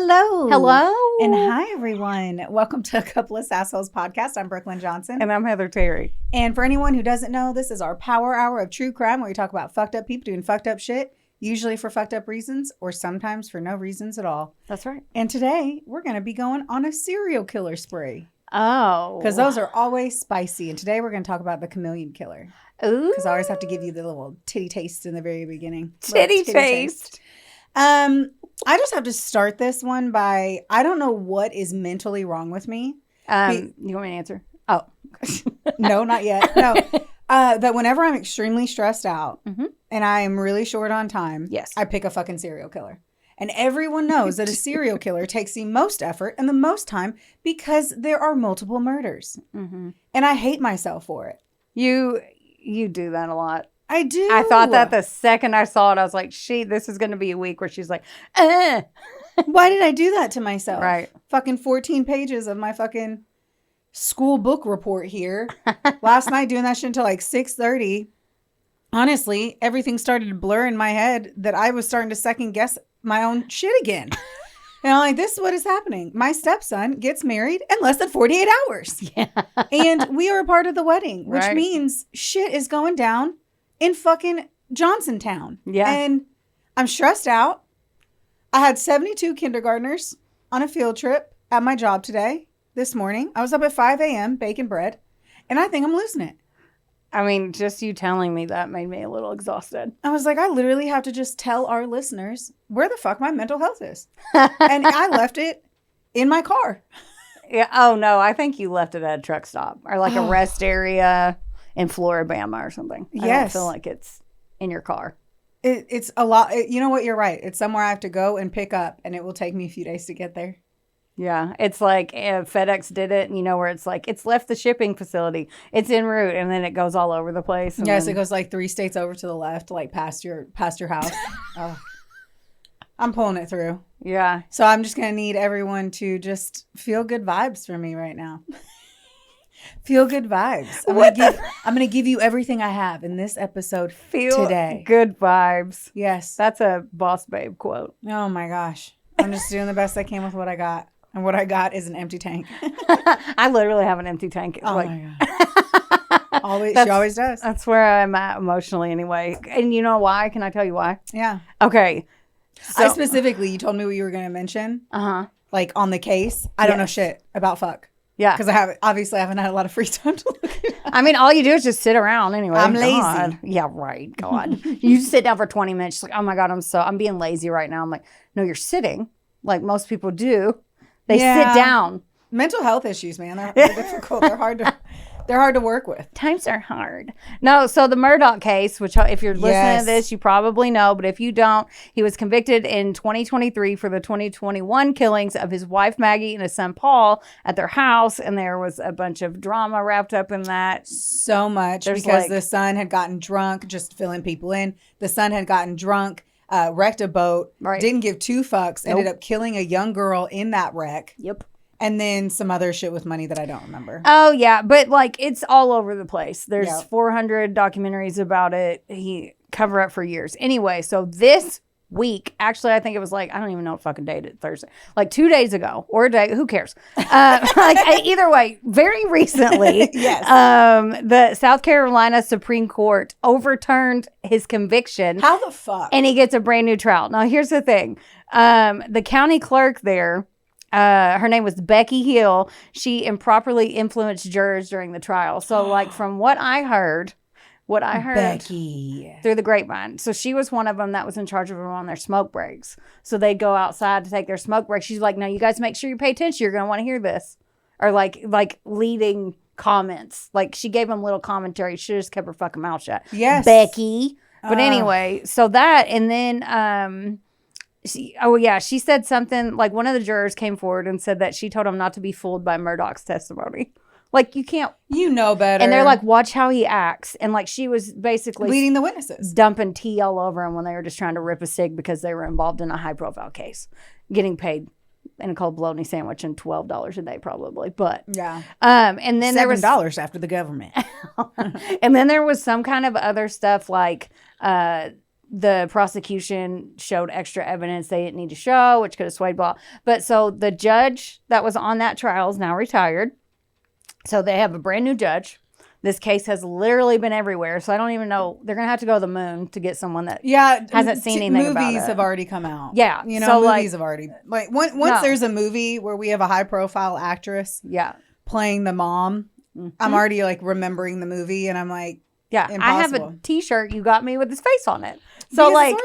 Hello. Hello. And hi, everyone. Welcome to A Couple of Sassholes podcast. I'm Brooklyn Johnson. And I'm Heather Terry. And for anyone who doesn't know, this is our power hour of true crime where we talk about fucked up people doing fucked up shit, usually for fucked up reasons or sometimes for no reasons at all. That's right. And today we're going to be going on a serial killer spree. Oh. Because those are always spicy. And today we're going to talk about the chameleon killer. Ooh. Because I always have to give you the little titty taste in the very beginning. Titty taste. I just have to start this one by, I don't know what is mentally wrong with me. You want me to answer? Oh. No, not yet. No. That whenever I'm extremely stressed out and I am really short on time, yes, I pick a fucking serial killer. And everyone knows that a serial killer takes the most effort and the most time because there are multiple murders. And I hate myself for it. You do that a lot. I do. I thought that the second I saw it, I was like, this is going to be a week where she's like, Why did I do that to myself? Right. Fucking 14 pages of my fucking school book report here. Last night doing that shit until like 6:30. Honestly, everything started to blur in my head that I was starting to second guess my own shit again. And I'm like, this is what is happening. My stepson gets married in less than 48 hours. Yeah. And we are a part of the wedding, which Right. means shit is going down in fucking Johnsontown. Yeah. And I'm stressed out. I had 72 kindergartners on a field trip at my job today, this morning. I was up at 5 a.m. baking bread, and I think I'm losing it. I mean, just you telling me that made me a little exhausted. I was like, I literally have to just tell our listeners where the fuck my mental health is. And I left it in my car. Yeah. Oh, no. I think you left it at a truck stop or like a rest area in Floribama or something. Yes. I don't feel like it's in your car. It's a lot. You know what? You're right. It's somewhere I have to go and pick up, and it will take me a few days to get there. Yeah. It's like FedEx did it, and you know where it's like, it's left the shipping facility. It's en route, and then it goes all over the place. Yes, it goes like 3 states over to the left, like past your house. Oh. I'm pulling it through. Yeah. So I'm just going to need everyone to just feel good vibes for me right now. Feel good vibes. I'm going to give you everything I have in this episode today. Good vibes. Yes. That's a Boss Babe quote. Oh my gosh. I'm just doing the best I can with what I got. And what I got is an empty tank. I literally have an empty tank. Oh my God. She always does. That's where I'm at emotionally anyway. And you know why? Can I tell you why? Yeah. Okay. So, I specifically, you told me what you were going to mention. Like on the case. I don't know shit about fuck. Yeah. Because I haven't had a lot of free time to look at it. I mean, all you do is just sit around anyway. I'm lazy. God. Yeah, right. God. You sit down for 20 minutes. She's like, oh my God, I'm being lazy right now. I'm like, no, you're sitting like most people do. They sit down. Mental health issues, man. They're difficult. They're hard to work with. Times are hard. No, so the Murdaugh case, which if you're listening to this, you probably know, but if you don't, he was convicted in 2023 for the 2021 killings of his wife Maggie and his son Paul at their house, and there was a bunch of drama wrapped up in that. So much because the son had gotten drunk, just filling people in. The son had gotten drunk, wrecked a boat, didn't give two fucks, ended up killing a young girl in that wreck. Yep. And then some other shit with money that I don't remember. Oh, yeah. But, like, it's all over the place. There's 400 documentaries about it. He covered up for years. Anyway, so this week, actually, I think it was like, I don't even know what fucking day it is, Thursday. Like 2 days ago or a day. Who cares? Either way, very recently, the South Carolina Supreme Court overturned his conviction. How the fuck? And he gets a brand new trial. Now, here's the thing. The county clerk there, her name was Becky Hill. She improperly influenced jurors during the trial. So, like, from what I heard Becky through the grapevine. So she was one of them that was in charge of them on their smoke breaks. So they'd go outside to take their smoke break. She's like, "Now you guys make sure you pay attention. You're going to want to hear this." Or like leading comments. Like she gave them little commentary. She just kept her fucking mouth shut. Yes, Becky. But anyway, so that and then. She said something like one of the jurors came forward and said that she told him not to be fooled by Murdaugh's testimony. Like, you can't. You know better. And they're like, watch how he acts. And like, she was basically leading the witnesses, dumping tea all over him when they were just trying to rip a cig because they were involved in a high profile case, getting paid in a cold bologna sandwich and $12 a day probably. But yeah. And then there was $7 after the government. And then there was some kind of other stuff like, the prosecution showed extra evidence they didn't need to show, which could have swayed blah. But so the judge that was on that trial is now retired. So they have a brand new judge. This case has literally been everywhere. So I don't even know. They're going to have to go to the moon to get someone that hasn't seen anything about it. Movies have already come out. Yeah. You know, so movies have already. Like, once there's a movie where we have a high profile actress playing the mom, I'm already like remembering the movie and I'm like, impossible. I have a t-shirt you got me with his face on it. So like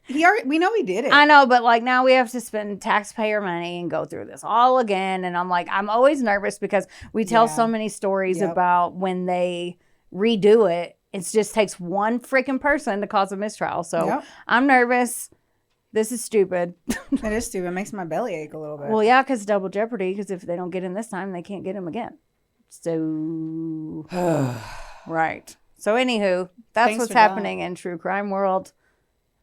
we know he did it. I know, but like now we have to spend taxpayer money and go through this all again. And I'm like, I'm always nervous because we tell so many stories about when they redo it. It just takes one freaking person to cause a mistrial. So I'm nervous. This is stupid. It is stupid. It makes my belly ache a little bit. Well, yeah, because double jeopardy. Because if they don't get him this time, they can't get him again. So, right. So, anywho, that's what's happening in true crime world.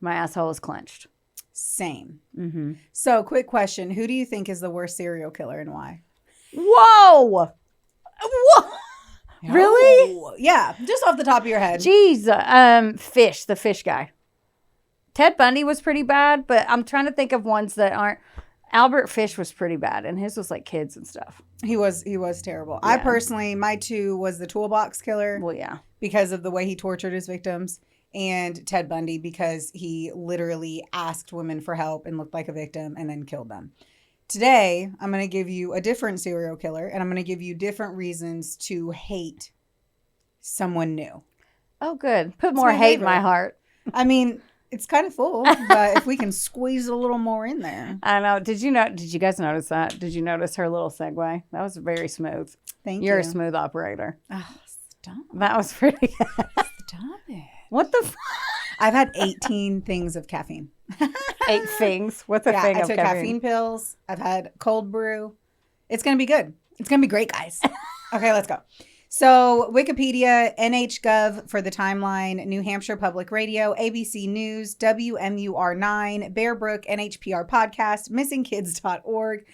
My asshole is clenched. Same. Mm-hmm. So, quick question. Who do you think is the worst serial killer and why? Whoa! Really? Yeah. Just off the top of your head. Jeez. The fish guy. Ted Bundy was pretty bad, but I'm trying to think of ones that aren't. Albert Fish was pretty bad, and his was like kids and stuff. He was terrible. Yeah. I personally, my two was the toolbox killer. Well, yeah. Because of the way he tortured his victims. And Ted Bundy because he literally asked women for help and looked like a victim and then killed them. Today, I'm going to give you a different serial killer, and I'm going to give you different reasons to hate someone new. Oh, good. Put more hate in my heart. I mean, it's kind of full, but if we can squeeze a little more in there. I know. Did you guys notice that? Did you notice her little segue? That was very smooth. Thank you. You're a smooth operator. Oh, stop. That was pretty good. Stop it. What the I've had 18 things of caffeine. 8 things? What's a thing of caffeine? I took caffeine pills. I've had cold brew. It's going to be good. It's going to be great, guys. Okay, let's go. So Wikipedia, NHGov for the timeline, New Hampshire Public Radio, ABC News, WMUR9, Bear Brook, NHPR Podcast, missingkids.org,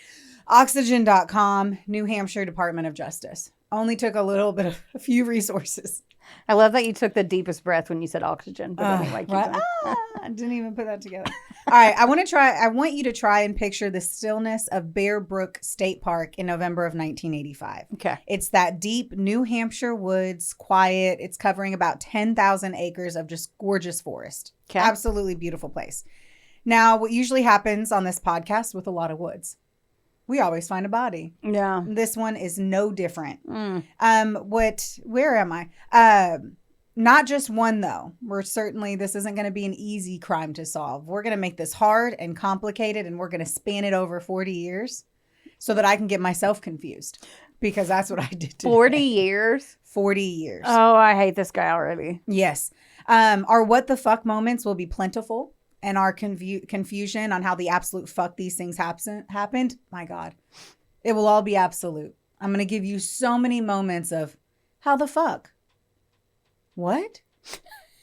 oxygen.com, New Hampshire Department of Justice. Only took a few resources. I love that you took the deepest breath when you said oxygen. But anyway, I didn't even put that together. All right, I want you to try and picture the stillness of Bear Brook State Park in November of 1985. Okay. It's that deep New Hampshire woods, quiet. It's covering about 10,000 acres of just gorgeous forest. Okay. Absolutely beautiful place. Now, what usually happens on this podcast with a lot of woods? We always find a body. Yeah. This one is no different. Where am I? Not just one, though. This isn't going to be an easy crime to solve. We're going to make this hard and complicated, and we're going to span it over 40 years so that I can get myself confused, because that's what I did today. 40 years? 40 years. Oh, I hate this guy already. Yes. Our what the fuck moments will be plentiful. And our confusion on how the absolute fuck these things happened, my God, it will all be absolute. I'm going to give you so many moments of how the fuck? What?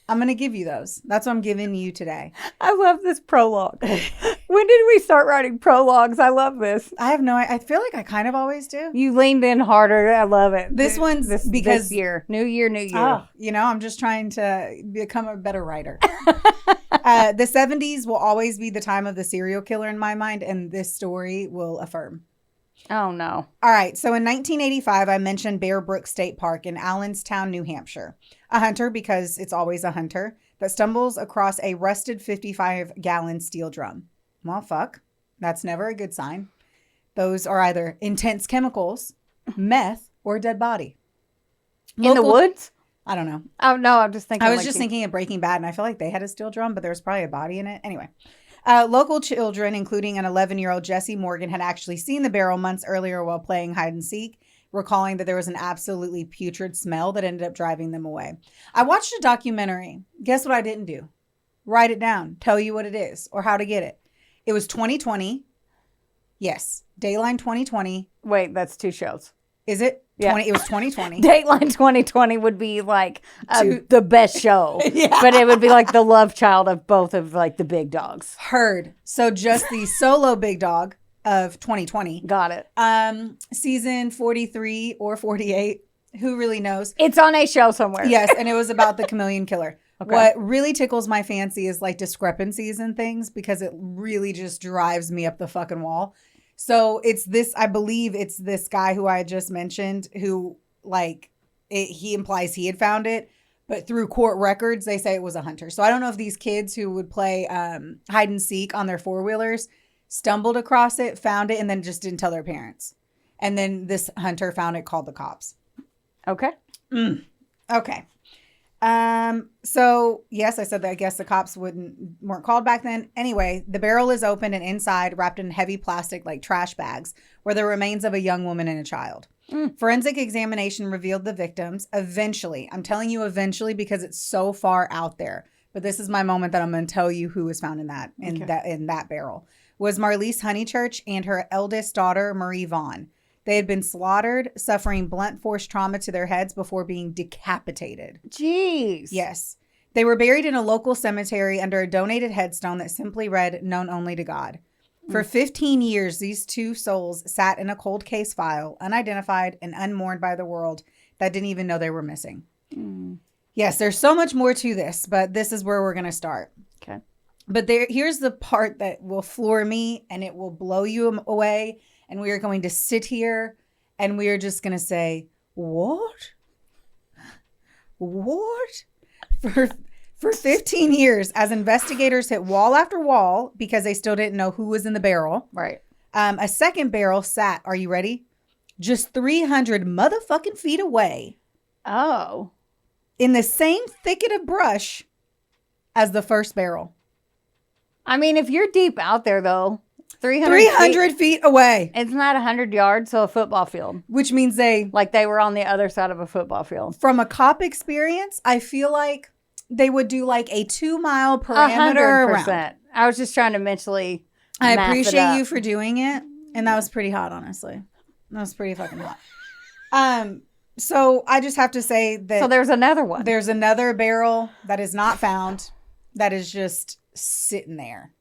I'm going to give you those. That's what I'm giving you today. I love this prologue. When did we start writing prologues? I love this. I have no idea. I feel like I kind of always do. You leaned in harder. I love it. This one's because this year. New year. Oh, I'm just trying to become a better writer. The 70s will always be the time of the serial killer in my mind, and this story will affirm. Oh, no. All right. So in 1985, I mentioned Bear Brook State Park in Allenstown, New Hampshire. A hunter, because it's always a hunter, that stumbles across a rusted 55-gallon steel drum. Well, fuck. That's never a good sign. Those are either intense chemicals, meth, or a dead body. In the woods? I don't know. Oh, no. I'm just thinking. I was just thinking of Breaking Bad, and I feel like they had a steel drum, but there was probably a body in it. Anyway. Local children, including an 11-year-old Jesse Morgan, had actually seen the barrel months earlier while playing hide and seek, recalling that there was an absolutely putrid smell that ended up driving them away. I watched a documentary. Guess what I didn't do? Write it down. Tell you what it is or how to get it. It was 2020. Yes. Dateline 2020. Wait, that's 2 shows. Is it? Yeah. It was 2020. Dateline 2020 would be like the best show. Yeah. But it would be like the love child of both of like the big dogs. Heard. So just the solo big dog of 2020. Got it. Season 43 or 48. Who really knows? It's on a show somewhere. Yes. And it was about the chameleon killer. Okay. What really tickles my fancy is like discrepancies and things because it really just drives me up the fucking wall. So it's this, I believe it's this guy who I just mentioned who like he implies he had found it, but through court records, they say it was a hunter. So I don't know if these kids who would play hide and seek on their four-wheelers stumbled across it, found it, and then just didn't tell their parents. And then this hunter found it, called the cops. Okay. Okay. So yes, I said that I guess the cops weren't called back then. Anyway, the barrel is open and inside, wrapped in heavy plastic like trash bags, were the remains of a young woman and a child. Forensic examination revealed the victims. Eventually, I'm telling you eventually because it's so far out there. But this is my moment that I'm going to tell you who was found in that barrel. Was Marlise Honeychurch and her eldest daughter, Marie Vaughn. They had been slaughtered, suffering blunt force trauma to their heads before being decapitated. Jeez. Yes. They were buried in a local cemetery under a donated headstone that simply read, "Known only to God." For 15 years, these two souls sat in a cold case file, unidentified and unmourned by the world that didn't even know they were missing. Yes, there's so much more to this, but this is where we're going to start. Okay. But here's the part that will floor me and it will blow you away. And we are going to sit here and we are just going to say, what? What? For 15 years, as investigators hit wall after wall because they still didn't know who was in the barrel. Right. A second barrel sat, are you ready? Just 300 motherfucking feet away. Oh. In the same thicket of brush as the first barrel. I mean, if you're deep out there, though, 300 feet away. It's not 100 yards, so a football field. Which means they were on the other side of a football field. From a cop experience, I feel like they would do like a 2-mile perimeter 100%. around. I was just trying to mentally I math appreciate it up. you for doing it. And that was pretty hot, honestly. That was pretty fucking hot. So I just have to say that. So there's another one. There's another barrel that is not found that is just sitting there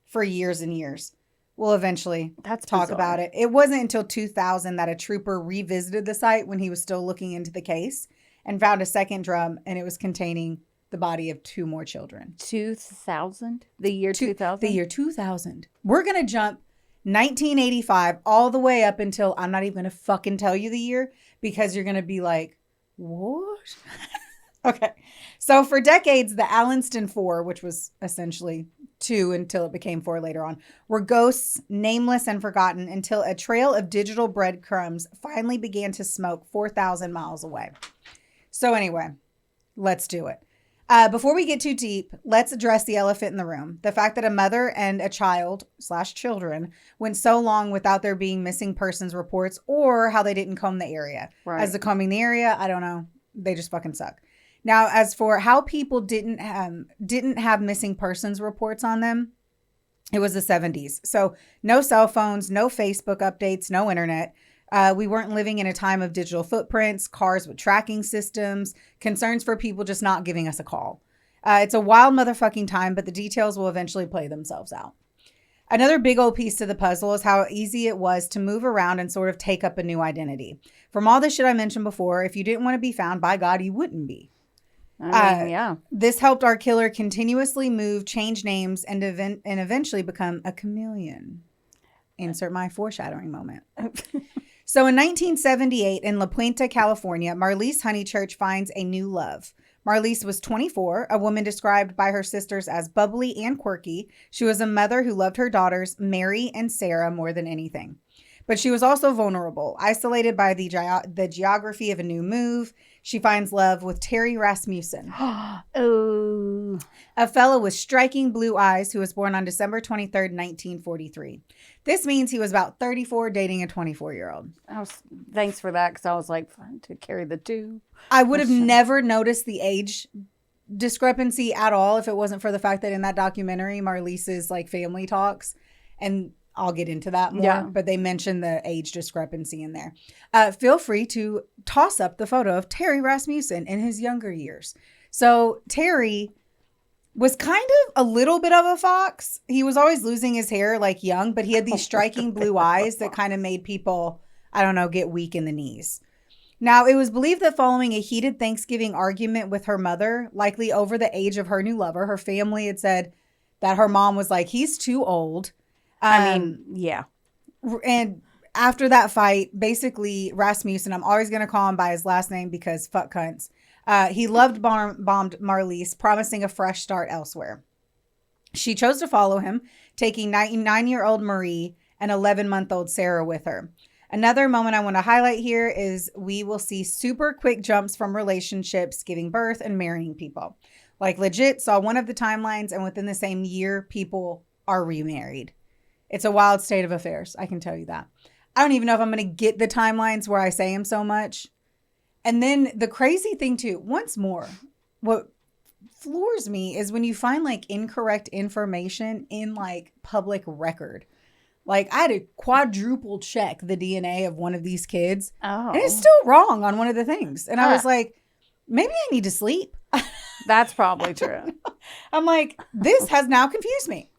for years and years. We'll eventually talk about it. It wasn't until 2000 that a trooper revisited the site when he was still looking into the case and found a second drum, and it was containing the body of 2 more children. 2000? The year 2000? The year 2000. We're going to jump 1985 all the way up until, I'm not even going to fucking tell you the year because you're going to be like, what? Okay. So for decades, the Allenston Four, which was essentially 2 until it became 4 later on, were ghosts, nameless and forgotten until a trail of digital breadcrumbs finally began to smoke 4,000 miles away. So anyway, let's do it. Before we get too deep, let's address the elephant in the room. The fact that a mother and a child/children went so long without there being missing persons reports or how they didn't comb the area. Right. As to combing the area, I don't know. They just fucking suck. Now, as for how people didn't have missing persons reports on them, it was the 70s. So no cell phones, no Facebook updates, no internet. We weren't living in a time of digital footprints, cars with tracking systems, concerns for people just not giving us a call. It's a wild motherfucking time, but the details will eventually play themselves out. Another big old piece to the puzzle is how easy it was to move around and sort of take up a new identity. From all the shit I mentioned before, if you didn't want to be found, by God, you wouldn't be. Yeah. This helped our killer continuously move, change names, and eventually become a chameleon. Insert my foreshadowing moment. So in 1978 in La Puente, California, Marlise Honeychurch finds a new love. Marlise was 24, a woman described by her sisters as bubbly and quirky. She was a mother who loved her daughters, Mary and Sarah, more than anything. But she was also vulnerable, isolated by the geography of a new move. She finds love with Terry Rasmussen. Oh. A fellow with striking blue eyes who was born on December 23rd, 1943. This means he was about 34 dating a 24-year-old. Thanks for that, because I was like, fun to carry the 2. I would have never noticed the age discrepancy at all if it wasn't for the fact that in that documentary, Marlise's like family talks, and I'll get into that more, but they mentioned the age discrepancy in there. Feel free to toss up the photo of Terry Rasmussen in his younger years. So Terry was kind of a little bit of a fox. He was always losing his hair like young, but he had these striking blue eyes that kind of made people, I don't know, get weak in the knees. Now, it was believed that following a heated Thanksgiving argument with her mother, likely over the age of her new lover, her family had said that her mom was like, he's too old. Yeah. And after that fight, basically, Rasmussen, I'm always going to call him by his last name because fuck cunts. He bombed Marlies, promising a fresh start elsewhere. She chose to follow him, taking 9-year-old Marie and 11-month-old Sarah with her. Another moment I want to highlight here is we will see super quick jumps from relationships, giving birth, and marrying people. Like legit saw one of the timelines, and within the same year, people are remarried. It's a wild state of affairs. I can tell you that. I don't even know if I'm going to get the timelines where I say them so much. And then the crazy thing too, once more, what floors me is when you find like incorrect information in like public record. Like I had to quadruple check the DNA of one of these kids. Oh. And it's still wrong on one of the things. And I was like, maybe I need to sleep. That's probably true. I'm like, this has now confused me.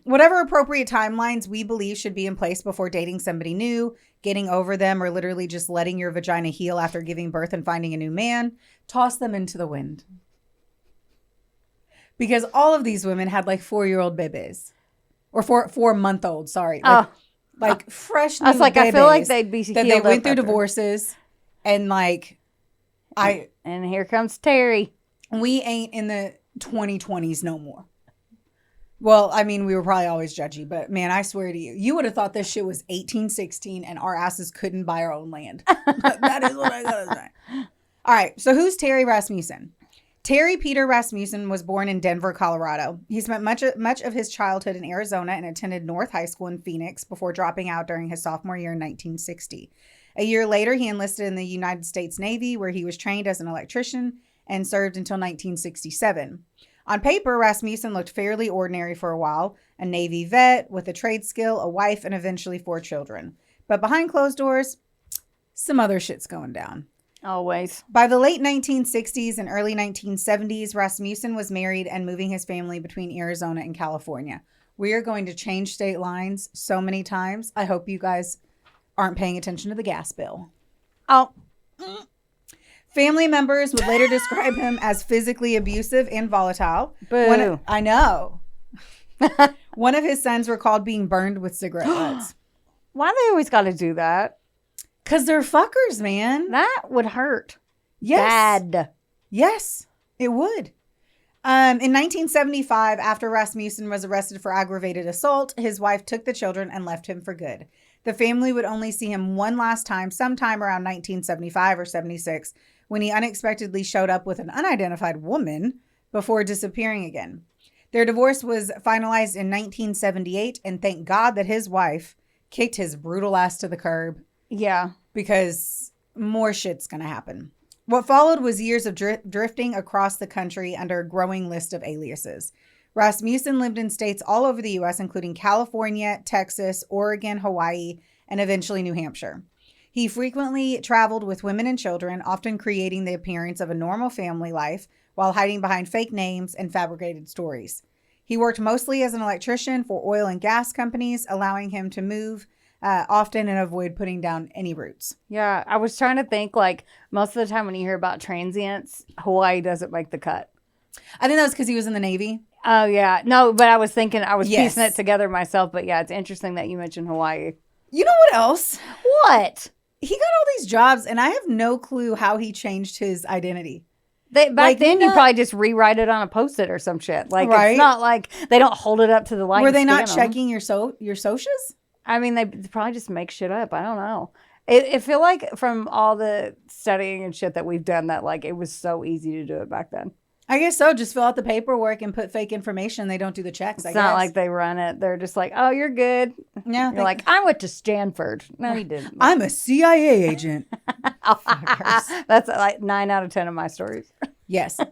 Whatever appropriate timelines we believe should be in place before dating somebody new, getting over them, or literally just letting your vagina heal after giving birth and finding a new man, toss them into the wind. Because all of these women had like 4-year-old babies. Or 4-month-old, sorry. Like fresh new I was like, I feel like they'd be that they went through divorces. And like, And here comes Terry. We ain't in the 2020s no more. Well, I mean, we were probably always judgy, but man, I swear to you, you would have thought this shit was 1816 and our asses couldn't buy our own land. That is what I gotta say. All right, so who's Terry Rasmussen? Terry Peter Rasmussen was born in Denver, Colorado. He spent much of his childhood in Arizona and attended North High School in Phoenix before dropping out during his sophomore year in 1960. A year later, he enlisted in the United States Navy, where he was trained as an electrician and served until 1967. On paper, Rasmussen looked fairly ordinary for a while, a Navy vet with a trade skill, a wife, and eventually 4 children. But behind closed doors, some other shit's going down. Always. By the late 1960s and early 1970s, Rasmussen was married and moving his family between Arizona and California. We are going to change state lines so many times. I hope you guys aren't paying attention to the gas bill. Oh. Family members would later describe him as physically abusive and volatile. Boo. I know. One of his sons recalled being burned with cigarette butts. Why they always got to do that? Because they're fuckers, man. That would hurt. Yes. Bad. Yes, it would. In 1975, after Rasmussen was arrested for aggravated assault, his wife took the children and left him for good. The family would only see him one last time, sometime around 1975 or 76, when he unexpectedly showed up with an unidentified woman before disappearing again. Their divorce was finalized in 1978, and thank God that his wife kicked his brutal ass to the curb. Yeah. Because more shit's going to happen. What followed was years of drifting across the country under a growing list of aliases. Rasmussen lived in states all over the U.S., including California, Texas, Oregon, Hawaii, and eventually New Hampshire. He frequently traveled with women and children, often creating the appearance of a normal family life while hiding behind fake names and fabricated stories. He worked mostly as an electrician for oil and gas companies, allowing him to move often and avoid putting down any roots. Yeah, I was trying to think, like, most of the time when you hear about transients, Hawaii doesn't make the cut. I think that was because he was in the Navy. Oh, yeah. No, but I was thinking, I was Yes. piecing it together myself. But yeah, it's interesting that you mentioned Hawaii. You know what else? What? He got all these jobs, and I have no clue how he changed his identity. Back then, you probably just rewrite it on a Post-it or some shit. Like, Right? It's not like they don't hold it up to the light. Were they not scan 'em. checking your socias? I mean, they probably just make shit up. I don't know. It feel like from all the studying and shit that we've done that, like, it was so easy to do it back then. I guess so. Just fill out the paperwork and put fake information. They don't do the checks, It's not like they run it. They're just like, oh, you're good. Yeah, You're like, I went to Stanford. No, you didn't. I'm a CIA agent. That's like 9 out of 10 of my stories. Yes. All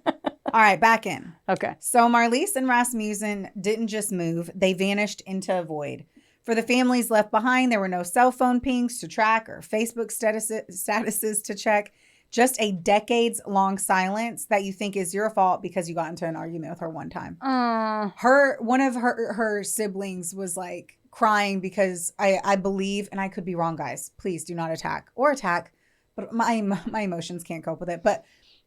right, back in. Okay. So Marlies and Rasmussen didn't just move. They vanished into a void. For the families left behind, there were no cell phone pings to track or Facebook statuses to check. Just a decades-long silence that you think is your fault because you got into an argument with her one time. One of her siblings was like crying because I believe, and I could be wrong, guys. Please do not attack, but my emotions can't cope with it. But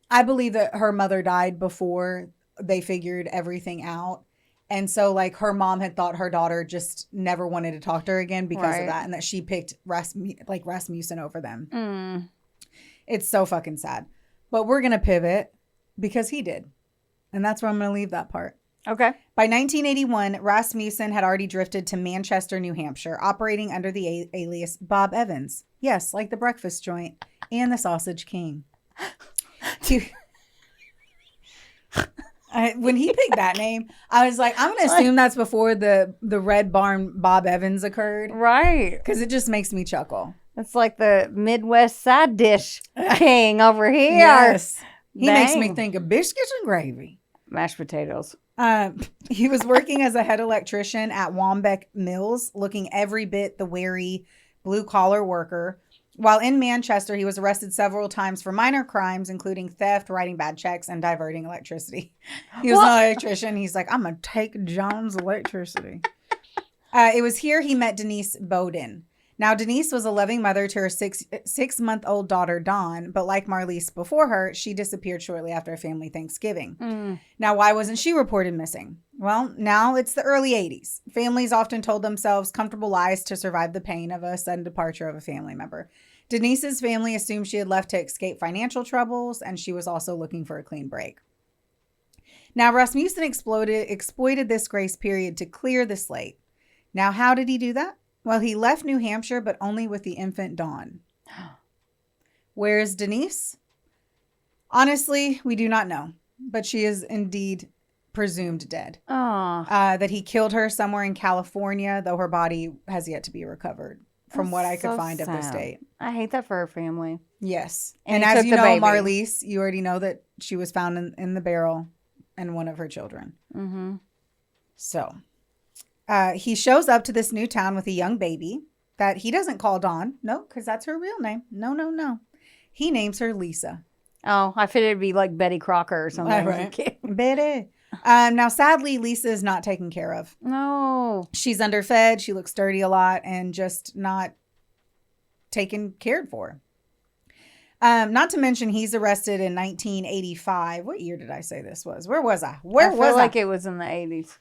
I believe that her mother died before they figured everything out. And so, like, her mom had thought her daughter just never wanted to talk to her again because of that. And that she picked Rasmussen over them. It's so fucking sad. But we're going to pivot because he did. And that's where I'm going to leave that part. Okay. By 1981, Rasmussen had already drifted to Manchester, New Hampshire, operating under the alias Bob Evans. Yes, like the breakfast joint and the Sausage King. When he picked that name, I was like, I'm going to assume that's before the Red Barn Bob Evans occurred. Right. Because it just makes me chuckle. It's like the Midwest side dish king over here. Yes. He makes me think of biscuits and gravy. Mashed potatoes. He was working as a head electrician at Wambeck Mills, looking every bit the wary blue-collar worker. While in Manchester, he was arrested several times for minor crimes, including theft, writing bad checks, and diverting electricity. He was an electrician. He's like, I'm going to take John's electricity. It was here he met Denise Bowden. Now, Denise was a loving mother to her six-month-old daughter, Dawn, but like Marlise before her, she disappeared shortly after a family Thanksgiving. Now, why wasn't she reported missing? Well, now it's the early 80s. Families often told themselves comfortable lies to survive the pain of a sudden departure of a family member. Denise's family assumed she had left to escape financial troubles, and she was also looking for a clean break. Now, Rasmussen exploited this grace period to clear the slate. Now, how did he do that? Well, he left New Hampshire, but only with the infant Dawn. Where is Denise? Honestly, we do not know, but she is indeed presumed dead. That he killed her somewhere in California, though her body has yet to be recovered, from what I could find of this date. I hate that for her family. Yes. And as you know, Marlise, you already know that she was found in the barrel and one of her children. Mm-hmm. So... he shows up to this new town with a young baby that he doesn't call Dawn. No, because that's her real name. No. He names her Lisa. Oh, I figured it'd be like Betty Crocker or something. Right. Betty. Now, sadly, Lisa is not taken care of. No. She's underfed. She looks dirty a lot and just not cared for. Not to mention he's arrested in 1985. What year did I say this was? Where was I? I feel like it was in the 80s.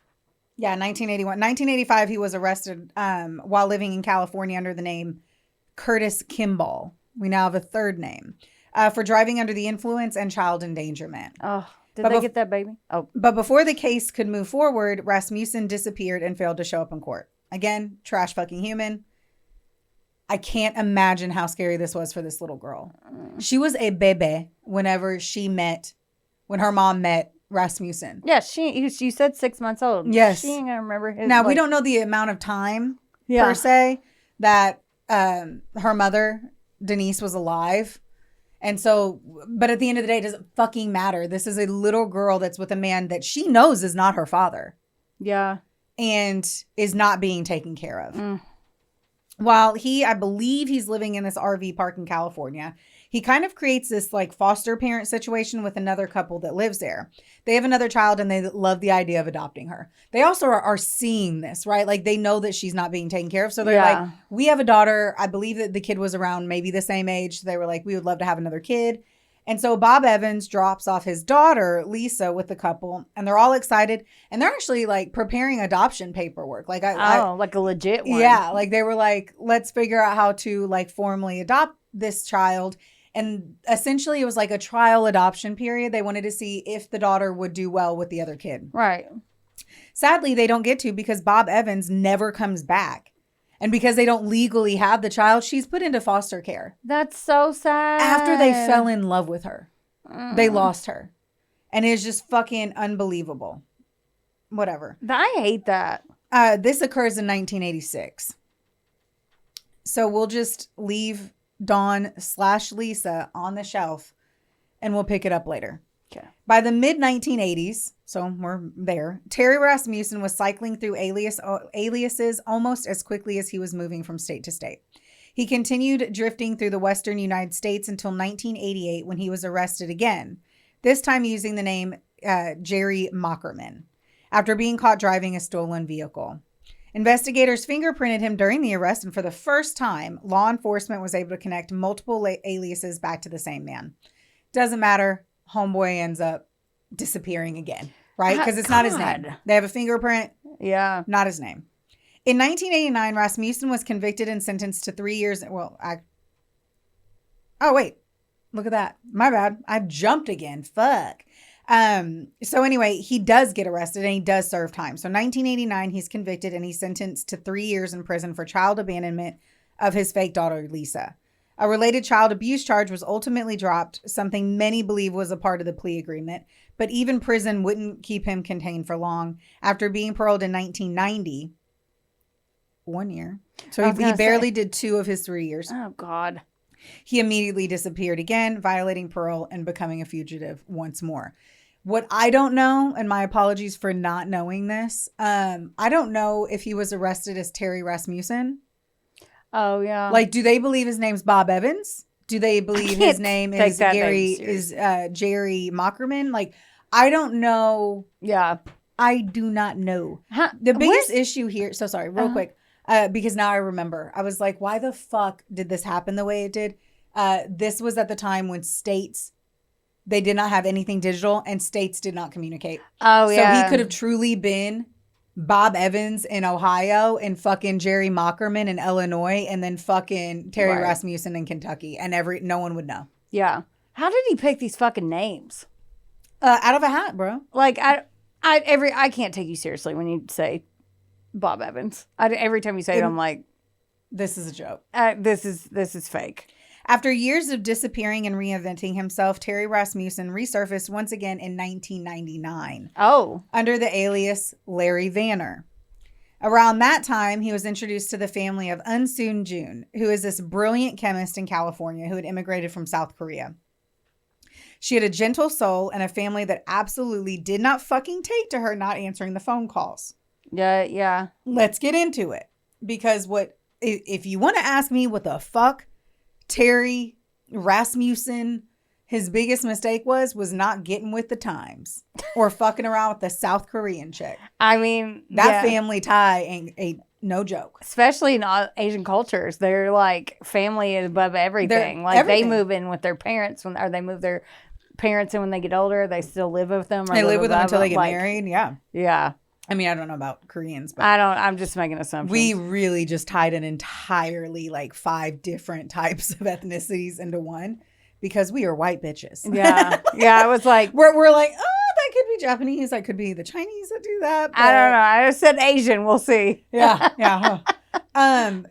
Yeah, 1981. 1985, he was arrested while living in California under the name Curtis Kimball. We now have a third name for driving under the influence and child endangerment. Oh, did they get that baby? Oh. But before the case could move forward, Rasmussen disappeared and failed to show up in court. Again, trash fucking human. I can't imagine how scary this was for this little girl. She was a bebe when her mom met Rasmussen. Yeah, you said 6 months old. Yes. She ain't gonna remember his. Now, we don't know the amount of time, per se, that her mother, Denise, was alive. And so, but at the end of the day, it doesn't fucking matter. This is a little girl that's with a man that she knows is not her father. Yeah. And is not being taken care of. While I believe he's living in this RV park in California, he kind of creates this like foster parent situation with another couple that lives there. They have another child and they love the idea of adopting her. They also are seeing this, right? Like they know that she's not being taken care of. So they're like, we have a daughter. I believe that the kid was around maybe the same age. So they were like, we would love to have another kid. And so Bob Evans drops off his daughter, Lisa, with the couple, and they're all excited. And they're actually like preparing adoption paperwork. Like like a legit one. Yeah. Like they were like, let's figure out how to like formally adopt this child. And essentially it was like a trial adoption period. They wanted to see if the daughter would do well with the other kid. Right. Sadly, they don't get to because Bob Evans never comes back. And because they don't legally have the child, she's put into foster care. That's so sad. After they fell in love with her. They lost her. And it's just fucking unbelievable. Whatever. I hate that. This occurs in 1986. So we'll just leave Dawn/Lisa on the shelf and we'll pick it up later. Okay. By the mid-1980s, so we're there, Terry Rasmussen was cycling through aliases almost as quickly as he was moving from state to state. He continued drifting through the western United States until 1988 when he was arrested again, this time using the name Jerry Mockerman, after being caught driving a stolen vehicle. Investigators fingerprinted him during the arrest, and for the first time, law enforcement was able to connect multiple aliases back to the same man. Doesn't matter. Homeboy ends up disappearing again, right? Because it's not his name. They have a fingerprint. Yeah. Not his name. In 1989, Rasmussen was convicted and sentenced to 3 years. Oh, wait. Look at that. My bad. I jumped again. Fuck. So anyway, he does get arrested and he does serve time. So 1989, he's convicted and he's sentenced to 3 years in prison for child abandonment of his fake daughter, Lisa. A related child abuse charge was ultimately dropped, something many believe was a part of the plea agreement. But even prison wouldn't keep him contained for long. After being paroled in 1990, 1 year. So he barely did 2 of his 3 years. Oh, God. He immediately disappeared again, violating parole and becoming a fugitive once more. What I don't know, and my apologies for not knowing this, I don't know if he was arrested as Terry Rasmussen. Oh, yeah. Like, do they believe his name's Bob Evans? Do they believe his name is Jerry Mockerman? Like, I don't know. Yeah. I do not know. The biggest issue here, so sorry, real quick, because now I remember. I was like, why the fuck did this happen the way it did? This was at the time when states, they did not have anything digital and states did not communicate. Oh, yeah. So he could have truly been Bob Evans in Ohio and fucking Jerry Mockerman in Illinois and then fucking Terry Rasmussen in Kentucky, and no one would know. Yeah. How did he pick these fucking names? Out of a hat, bro. Like, I can't take you seriously when you say Bob Evans. Every time you say it, I'm like, this is a joke. This is fake. After years of disappearing and reinventing himself, Terry Rasmussen resurfaced once again in 1999. Oh. Under the alias Larry Vanner. Around that time, he was introduced to the family of Unsoon Jun, who is this brilliant chemist in California who had immigrated from South Korea. She had a gentle soul and a family that absolutely did not fucking take to her not answering the phone calls. Yeah. Let's get into it. Because if you want to ask me what the fuck Terry Rasmussen, his biggest mistake was not getting with the times or fucking around with the South Korean chick. I mean, that family tie ain't no joke. Especially in Asian cultures, they're like family is above everything. They move in with their parents they move their parents in when they get older. They still live with them. They live with them until they get married. Yeah. Yeah. I mean, I don't know about Koreans, but I'm just making assumptions. We really just tied an entirely 5 different types of ethnicities into one because we are white bitches. Yeah. Yeah. I was like, we're like, oh, that could be Japanese. That could be the Chinese that do that. I don't know. I just said Asian. We'll see. Yeah. Yeah.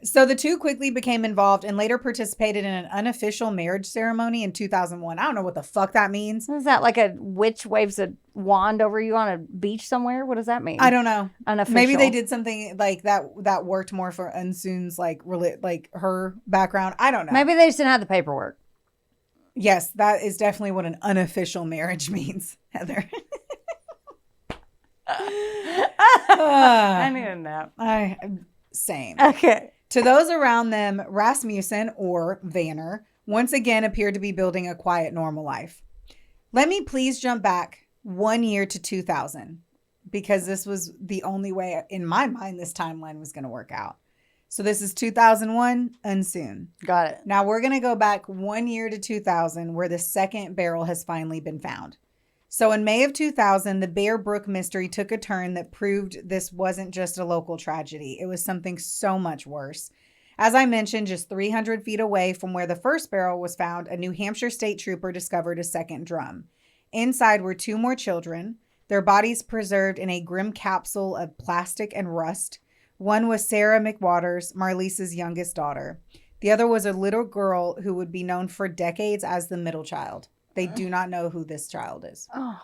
So the two quickly became involved and later participated in an unofficial marriage ceremony in 2001. I don't know what the fuck that means. Is that like a witch waves a wand over you on a beach somewhere? What does that mean? I don't know. Unofficial. Maybe they did something like that worked more for Unsoon's her background. I don't know. Maybe they just didn't have the paperwork. Yes, that is definitely what an unofficial marriage means, Heather. I need a nap. Same. Okay. To those around them, Rasmussen, or Vanner, once again appeared to be building a quiet, normal life. Let me please jump back 1 year to 2000, because this was the only way, in my mind, this timeline was going to work out. So this is 2001, Unsoon. Got it. Now we're going to go back 1 year to 2000, where the second barrel has finally been found. So in May of 2000, the Bear Brook mystery took a turn that proved this wasn't just a local tragedy. It was something so much worse. As I mentioned, just 300 feet away from where the first barrel was found, a New Hampshire state trooper discovered a second drum. Inside were 2 more children, their bodies preserved in a grim capsule of plastic and rust. One was Sarah McWaters, Marlisa's youngest daughter. The other was a little girl who would be known for decades as the middle child. They do not know who this child is. Oh.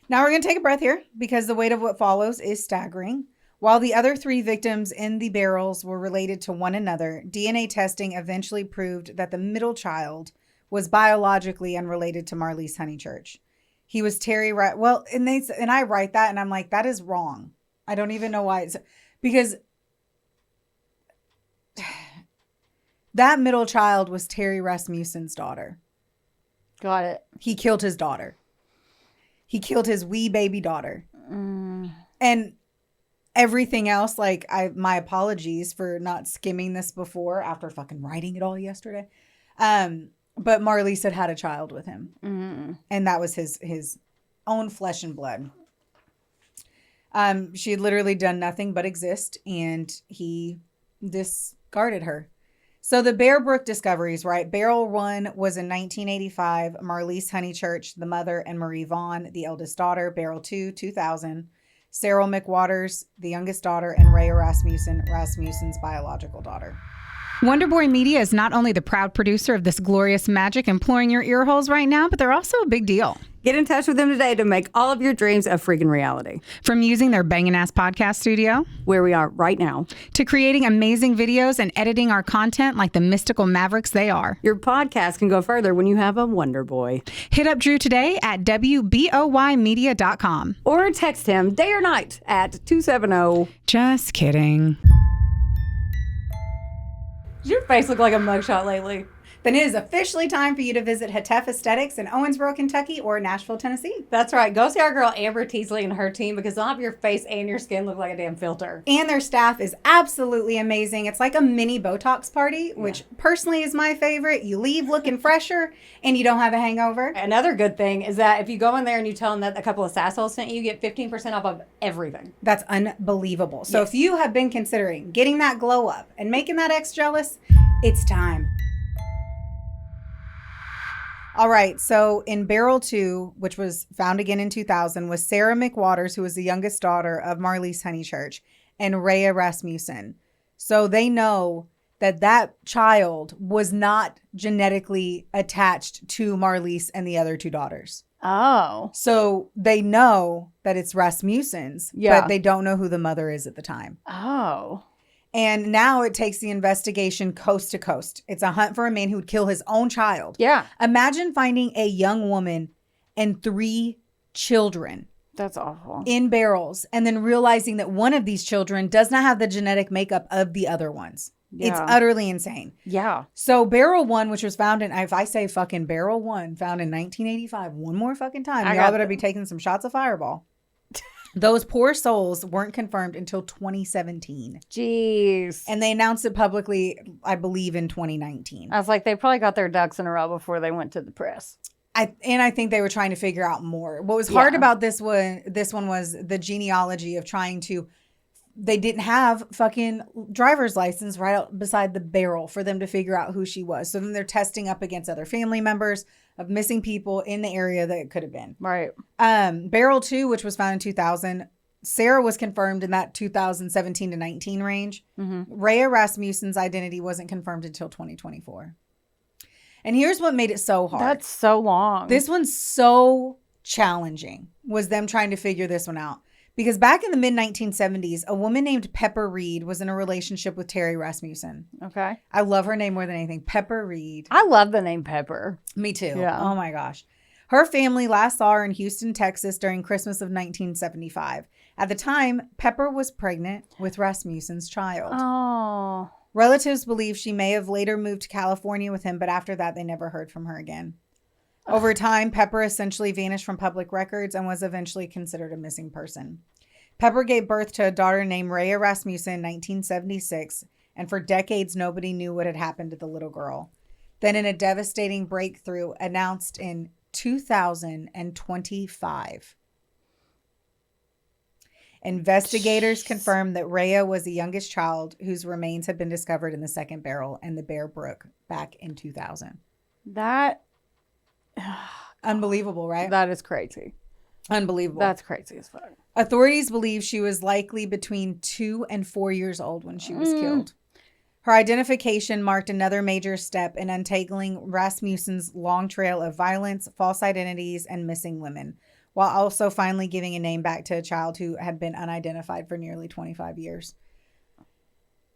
Now we're going to take a breath here because the weight of what follows is staggering. While the other 3 victims in the barrels were related to one another, DNA testing eventually proved that the middle child was biologically unrelated to Marlise Honeychurch. He was Terry and I write that and I'm like, that is wrong. I don't even know why because that middle child was Terry Rasmussen's daughter. Got it. He killed his daughter. He killed his wee baby daughter. And everything else, like my apologies for not skimming this before after fucking writing it all yesterday. But Marlise had a child with him. Mm-hmm. And that was his own flesh and blood. She had literally done nothing but exist, and he discarded her. So the Bear Brook discoveries, right? Beryl 1 was in 1985. Marlise Honeychurch, the mother, and Marie Vaughn, the eldest daughter. Beryl 2, 2000. Cyril McWaters, the youngest daughter, and Rhea Rasmussen, Rasmussen's biological daughter. Wonderboy Media is not only the proud producer of this glorious magic imploring your ear holes right now, but they're also a big deal. Get in touch with them today to make all of your dreams a freaking reality. From using their bangin' ass podcast studio, where we are right now, to creating amazing videos and editing our content like the mystical mavericks they are. Your podcast can go further when you have a Wonder Boy. Hit up Drew today at WBOYmedia.com. Or text him day or night at 270. Just kidding. Does your face look like a mugshot lately? Then it is officially time for you to visit Hetef Aesthetics in Owensboro, Kentucky or Nashville, Tennessee. That's right. Go see our girl Amber Teasley and her team because they'll have your face and your skin look like a damn filter. And their staff is absolutely amazing. It's like a mini Botox party, which personally is my favorite. You leave looking fresher and you don't have a hangover. Another good thing is that if you go in there and you tell them that a couple of Sassholes sent you, you get 15% off of everything. That's unbelievable. So if you have been considering getting that glow up and making that ex jealous, it's time. All right, so in Beryl 2, which was found again in 2000, was Sarah McWaters, who was the youngest daughter of Marlise Honeychurch, and Rhea Rasmussen. So they know that child was not genetically attached to Marlise and the other two daughters. Oh. So they know that it's Rasmussen's, but they don't know who the mother is at the time. Oh. And now it takes the investigation coast to coast. It's a hunt for a man who would kill his own child. Yeah. Imagine finding a young woman and 3 children. That's awful. In barrels, and then realizing that one of these children does not have the genetic makeup of the other ones. Yeah. It's utterly insane. Yeah. So Beryl 1, which was found in, if I say fucking Beryl 1, found in 1985, one more fucking time, y'all better be taking some shots of Fireball. Those poor souls weren't confirmed until 2017. Jeez. And they announced it publicly, I believe, in 2019. I was like, they probably got their ducks in a row before they went to the press. I think they were trying to figure out more. What was hard about this one was the genealogy of trying to, they didn't have fucking driver's license right out beside the barrel for them to figure out who she was. So then they're testing up against other family members of missing people in the area that it could have been. Right. Beryl 2, which was found in 2000, Sarah was confirmed in that 2017 to 19 range. Mm-hmm. Rhea Rasmussen's identity wasn't confirmed until 2024. And here's what made it so hard. That's so long. This one's so challenging, was them trying to figure this one out. Because back in the mid-1970s, a woman named Pepper Reed was in a relationship with Terry Rasmussen. Okay. I love her name more than anything. Pepper Reed. I love the name Pepper. Me too. Yeah. Oh my gosh. Her family last saw her in Houston, Texas during Christmas of 1975. At the time, Pepper was pregnant with Rasmussen's child. Oh. Relatives believe she may have later moved to California with him, but after that, they never heard from her again. Over time, Pepper essentially vanished from public records and was eventually considered a missing person. Pepper gave birth to a daughter named Rhea Rasmussen in 1976, and for decades, nobody knew what had happened to the little girl. Then in a devastating breakthrough announced in 2025, investigators confirmed that Rhea was the youngest child whose remains had been discovered in the second barrel in the Bear Brook back in 2000. That... Unbelievable, right? That is crazy. Unbelievable. That's crazy as fuck. Authorities believe she was likely between 2 and 4 years old when she was killed. Her identification marked another major step in untangling Rasmussen's long trail of violence, false identities, and missing women, while also finally giving a name back to a child who had been unidentified for nearly 25 years.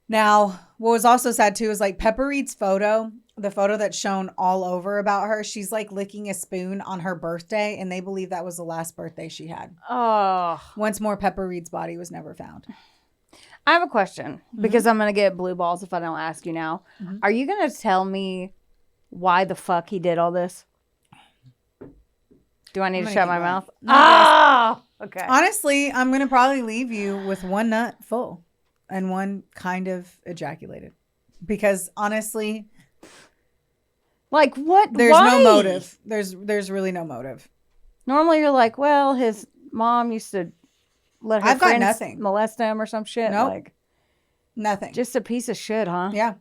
Now, what was also sad too is like Pepper Reed's photo, the photo that's shown all over about her, she's like licking a spoon on her birthday, and they believe that was the last birthday she had. Oh. Once more, Pepper Reed's body was never found. I have a question because I'm going to get blue balls if I don't ask you now. Mm-hmm. Are you going to tell me why the fuck he did all this? Do I need I'm to gonna shut keep my going. mouth? No, yes. Ah, okay. Honestly, I'm gonna probably leave you with one nut full and one kind of ejaculated, because honestly, Like what? there's Why? no motive. There's really no motive. Normally, you're like, well, his mom used to let her I've got friends nothing. molest him or some shit. Nope. Like, Nothing. just a piece of shit, huh? Yeah,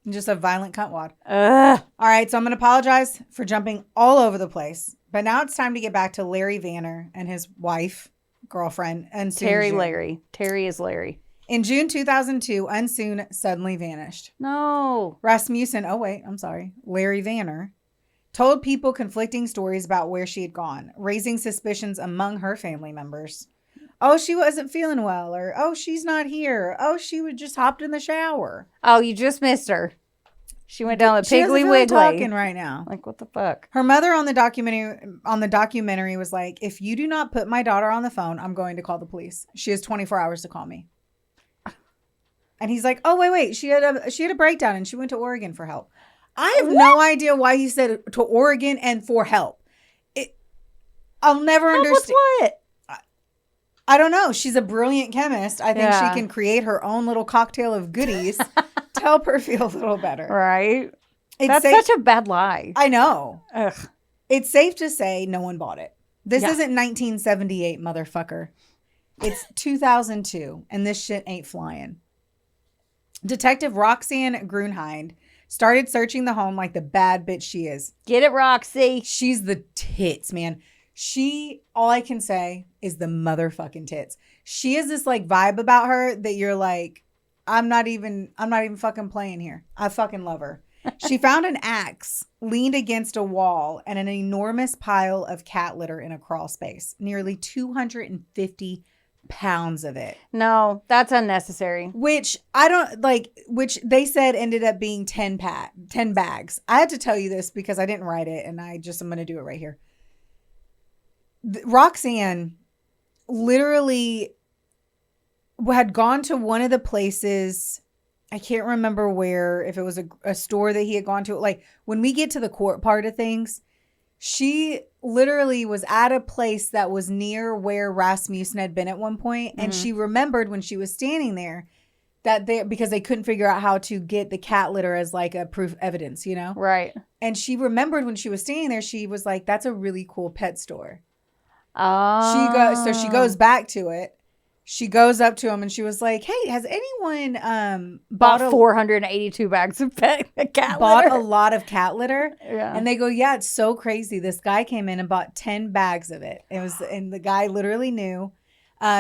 just a violent cuntwad. Ugh. All right, so I'm gonna apologize for jumping all over the place, but now it's time to get back to Larry Vanner and his wife, girlfriend, and Larry. Terry is Larry. In June 2002, Unsoon suddenly vanished. No. Rasmussen, Larry Vanner, told people conflicting stories about where she had gone, raising suspicions among her family members. Oh, she wasn't feeling well, or oh, she's not here. Oh, she would just hopped in the shower. Oh, you just missed her. She went down the She doesn't Piggly feel like Wiggly. talking right now. Like, what the fuck? Her mother on the documentary was like, "If you do not put my daughter on the phone, I'm going to call the police. She has 24 hours to call me." And he's like, "Oh, wait. She had a breakdown and she went to Oregon for help." I have no idea why he said to Oregon and for help. I'll never understand. What? I don't know. She's a brilliant chemist. I think Yeah. she can create her own little cocktail of goodies to help her feel a little better. Right. It's That's such a bad lie. I know. Ugh. It's safe to say no one bought it. This Yeah. isn't 1978, motherfucker. It's 2002, and this shit ain't flying. Detective Roxanne Grunhind started searching the home like the bad bitch she is. Get it, Roxy. She's the tits, man. All I can say is the motherfucking tits. She has this like vibe about her that you're like, I'm not even fucking playing here. I fucking love her. She found an axe leaned against a wall and an enormous pile of cat litter in a crawl space. Nearly 250 pounds of it. No, that's unnecessary. Which they said ended up being 10 bags. I had to tell you this because I didn't write it and I'm going to do it right here. Roxanne literally had gone to one of the places, I can't remember where, if it was a store that he had gone to. Like when we get to the court part of things, she literally was at a place that was near where Rasmussen had been at one point, and she remembered when she was standing there that because they couldn't figure out how to get the cat litter as like a proof evidence, you know? Right. And she remembered when she was standing there, she was like, "That's a really cool pet store." Oh. She goes back to it. She goes up to him and she was like, "Hey, has anyone bought 482 bags of cat bought litter? a lot of cat litter?" Yeah. And they go, "Yeah, it's so crazy. This guy came in and bought 10 bags of it." And the guy literally knew.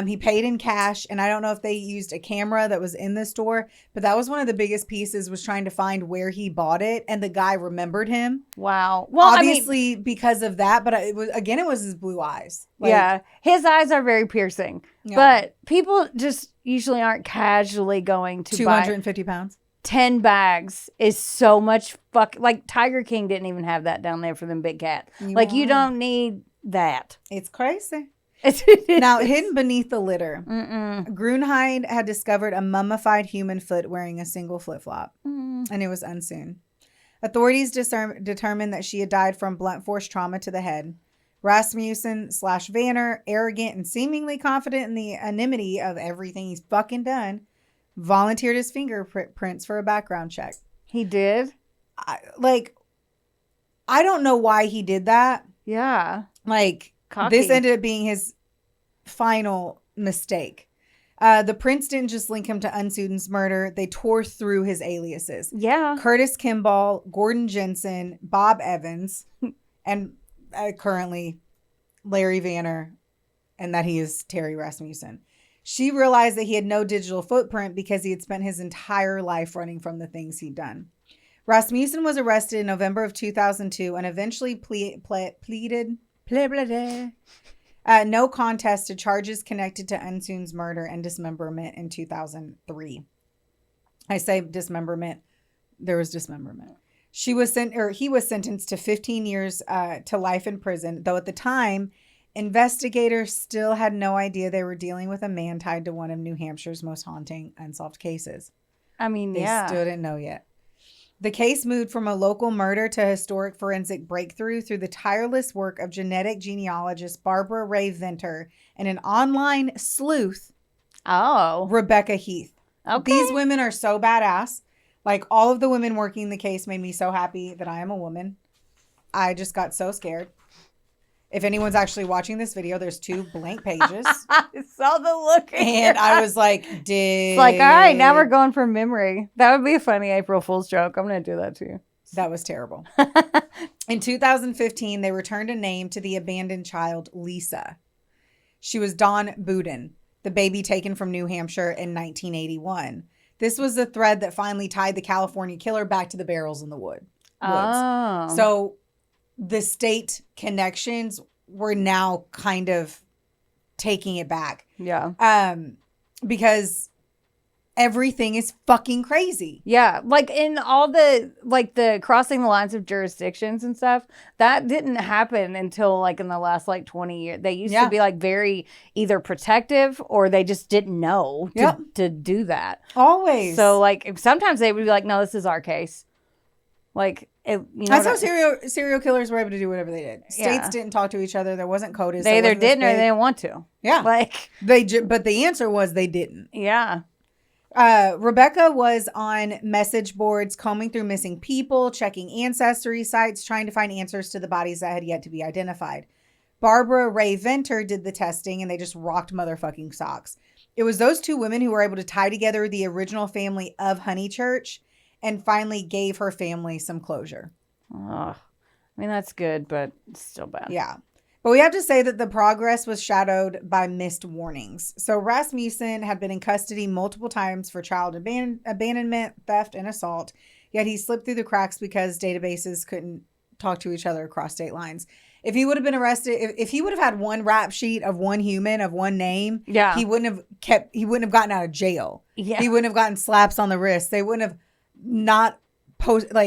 He paid in cash, and I don't know if they used a camera that was in the store, but that was one of the biggest pieces, was trying to find where he bought it, and the guy remembered him. Wow. Well, obviously because of that, but it was his blue eyes. Yeah, his eyes are very piercing, but people just usually aren't casually going to 250 pounds. 10 bags is so much like Tiger King didn't even have that down there for them big cats. You don't need that. It's crazy. Now, hidden beneath the litter, Grunhind had discovered a mummified human foot wearing a single flip-flop, and it was Unsoon. Authorities determined that she had died from blunt force trauma to the head. Rasmussen / Vanner, arrogant and seemingly confident in the anonymity of everything he's fucking done, volunteered his fingerprints for a background check. He did? I don't know why he did that. Yeah. Cocky. This ended up being his final mistake. The prints didn't just link him to Unsoon's murder. They tore through his aliases. Yeah. Curtis Kimball, Gordon Jensen, Bob Evans, and currently Larry Vanner, and that he is Terry Rasmussen. She realized that he had no digital footprint because he had spent his entire life running from the things he'd done. Rasmussen was arrested in November of 2002 and eventually pleaded no contest to charges connected to Unsoon's murder and dismemberment in 2003. I say dismemberment. There was dismemberment. He was sentenced to 15 years to life in prison, though at the time, investigators still had no idea they were dealing with a man tied to one of New Hampshire's most haunting unsolved cases. I mean, They still didn't know yet. The case moved from a local murder to a historic forensic breakthrough through the tireless work of genetic genealogist Barbara Ray Venter and an online sleuth, Rebecca Heath. Okay. These women are so badass. Like, all of the women working the case made me so happy that I am a woman. I just got so scared. If anyone's actually watching this video, there's 2 blank pages. I saw the look. And I was like, It's like, all right, now we're going from memory. That would be a funny April Fool's joke. I'm going to do that too. That was terrible. In 2015, they returned a name to the abandoned child, Lisa. She was Dawn Boudin, the baby taken from New Hampshire in 1981. This was the thread that finally tied the California killer back to the barrels in the woods. Oh. So the state connections were now kind of taking it back. Yeah. Because everything is fucking crazy. Yeah. Like in all the crossing the lines of jurisdictions and stuff, that didn't happen until like in the last like 20 years. They used to be like very either protective or they just didn't know to do that. Always. So like sometimes they would be like, no, this is our case. Like, that's how serial killers were able to do whatever they did. States didn't talk to each other. There wasn't CODIS. They either didn't or they didn't want to. Yeah. Like but the answer was they didn't. Yeah. Rebecca was on message boards, combing through missing people, checking ancestry sites, trying to find answers to the bodies that had yet to be identified. Barbara Ray Venter did the testing, and they just rocked motherfucking socks. It was those 2 women who were able to tie together the original family of Honeychurch and finally gave her family some closure. Oh, I mean, that's good, but it's still bad. Yeah. But we have to say that the progress was shadowed by missed warnings. So Rasmussen had been in custody multiple times for child abandonment, theft, and assault. Yet he slipped through the cracks because databases couldn't talk to each other across state lines. If he would have been arrested, if he would have had one rap sheet of one human, of one name, he wouldn't have gotten out of jail. Yeah. He wouldn't have gotten slaps on the wrist. They wouldn't have not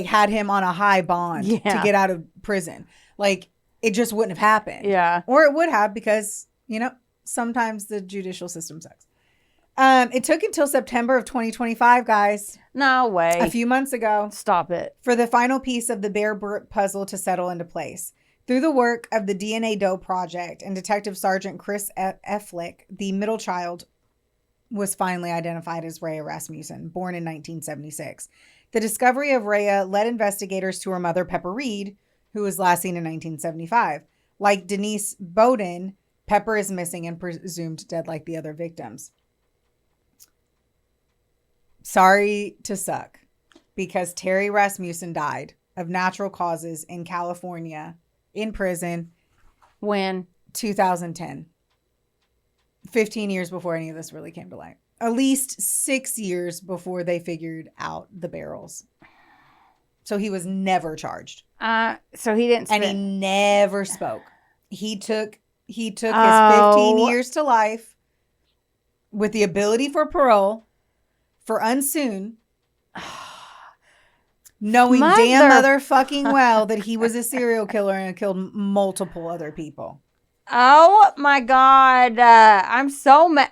had him on a high bond to get out of prison. Like, it just wouldn't have happened. Yeah. Or it would have because, sometimes the judicial system sucks. It took until September of 2025, guys. No way. A few months ago. Stop it. For the final piece of the Bear Brook puzzle to settle into place. Through the work of the DNA Doe Project and Detective Sergeant Chris Efflick, the middle child was finally identified as Rhea Rasmussen, born in 1976. The discovery of Rhea led investigators to her mother, Pepper Reed, who was last seen in 1975. Like Denise Bowden, Pepper is missing and presumed dead like the other victims. Sorry to suck, because Terry Rasmussen died of natural causes in California, in prison. When? 2010. 15 years before any of this really came to light. At least 6 years before they figured out the barrels. So he was never charged. So he didn't. And he never spoke. He took his 15 years to life with the ability for parole for unsoon, knowing damn motherfucking well that he was a serial killer and had killed multiple other people. Oh my God. I'm so mad.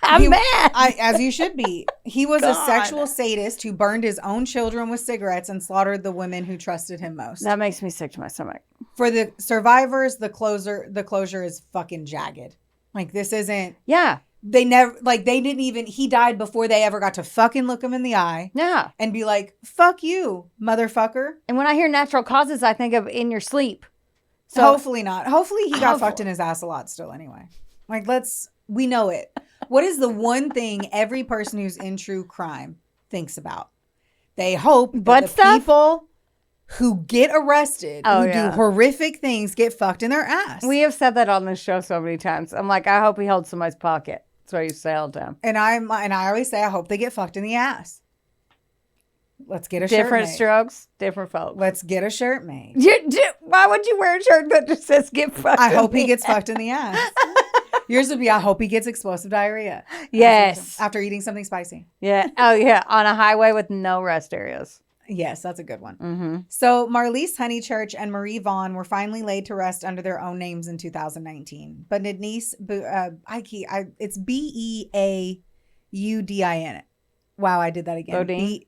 I'm mad. As you should be. He was a sexual sadist who burned his own children with cigarettes and slaughtered the women who trusted him most. That makes me sick to my stomach. For the survivors, the closure is fucking jagged. Like, this isn't. Yeah. They never, like, they didn't even, he died before they ever got to fucking look him in the eye. Yeah. And be like, fuck you, motherfucker. And when I hear natural causes, I think of in your sleep. So hopefully not. Hopefully he got fucked in his ass a lot still anyway. Like, we know it. What is the one thing every person who's in true crime thinks about? They hope that people who get arrested, do horrific things, get fucked in their ass. We have said that on this show so many times. I'm like, I hope he holds somebody's pocket. That's what I used to say all the time. And I always say, I hope they get fucked in the ass. Let's get a shirt made. Different strokes, different folks. Let's get a shirt made. Why would you wear a shirt that just says get fucked? I hope he gets fucked in the ass. Yours would be, I hope he gets explosive diarrhea. Yes. After eating something spicy. Yeah. Oh, yeah. On a highway with no rest areas. Yes, that's a good one. Mm-hmm. So Marlise Honeychurch and Marie Vaughn were finally laid to rest under their own names in 2019. But Denise, it's Beaudin. Wow, I did that again.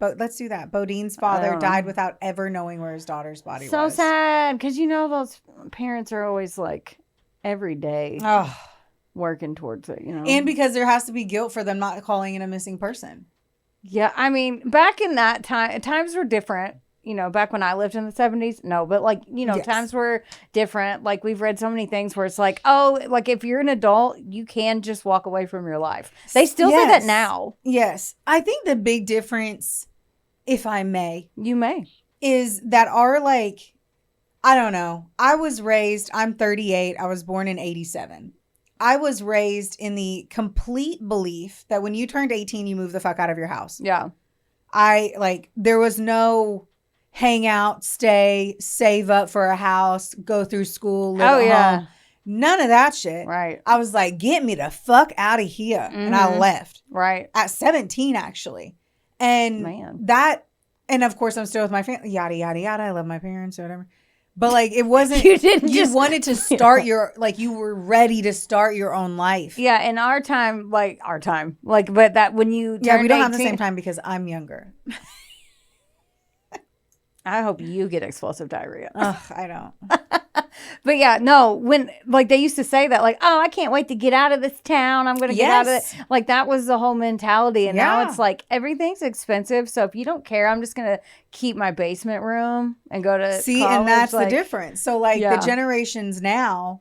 But let's do that. Bodine's father died without ever knowing where his daughter's body was. So sad, because those parents are always like every day working towards it, And because there has to be guilt for them not calling in a missing person. Yeah, I mean, back in that time, times were different. Back when I lived in the 70s, no, but like, Yes. times were different. Like we've read so many things where it's like, oh, like if you're an adult, you can just walk away from your life. They still say that now. Yes. I think the big difference, if I may, You may. is that I don't know. I'm 38. I was born in 87. I was raised in the complete belief that when you turned 18, you move the fuck out of your house. Yeah. There was no hang out, stay, save up for a house, go through school, live at home. None of that shit. Right. I was like, get me the fuck out of here. Mm-hmm. And I left. Right. At 17, actually. And and of course I'm still with my family, yada, yada, yada. I love my parents or whatever. But like, it wasn't, you wanted to start you were ready to start your own life. Yeah. In our time, but that when you we don't have the same time because I'm younger. I hope you get explosive diarrhea. Ugh, I don't. But yeah, no, when like they used to say that, like, oh, I can't wait to get out of this town. I'm going to get out of it. Like that was the whole mentality. And now it's like everything's expensive. So if you don't care, I'm just going to keep my basement room and go to college. And that's the difference. So like the generations now,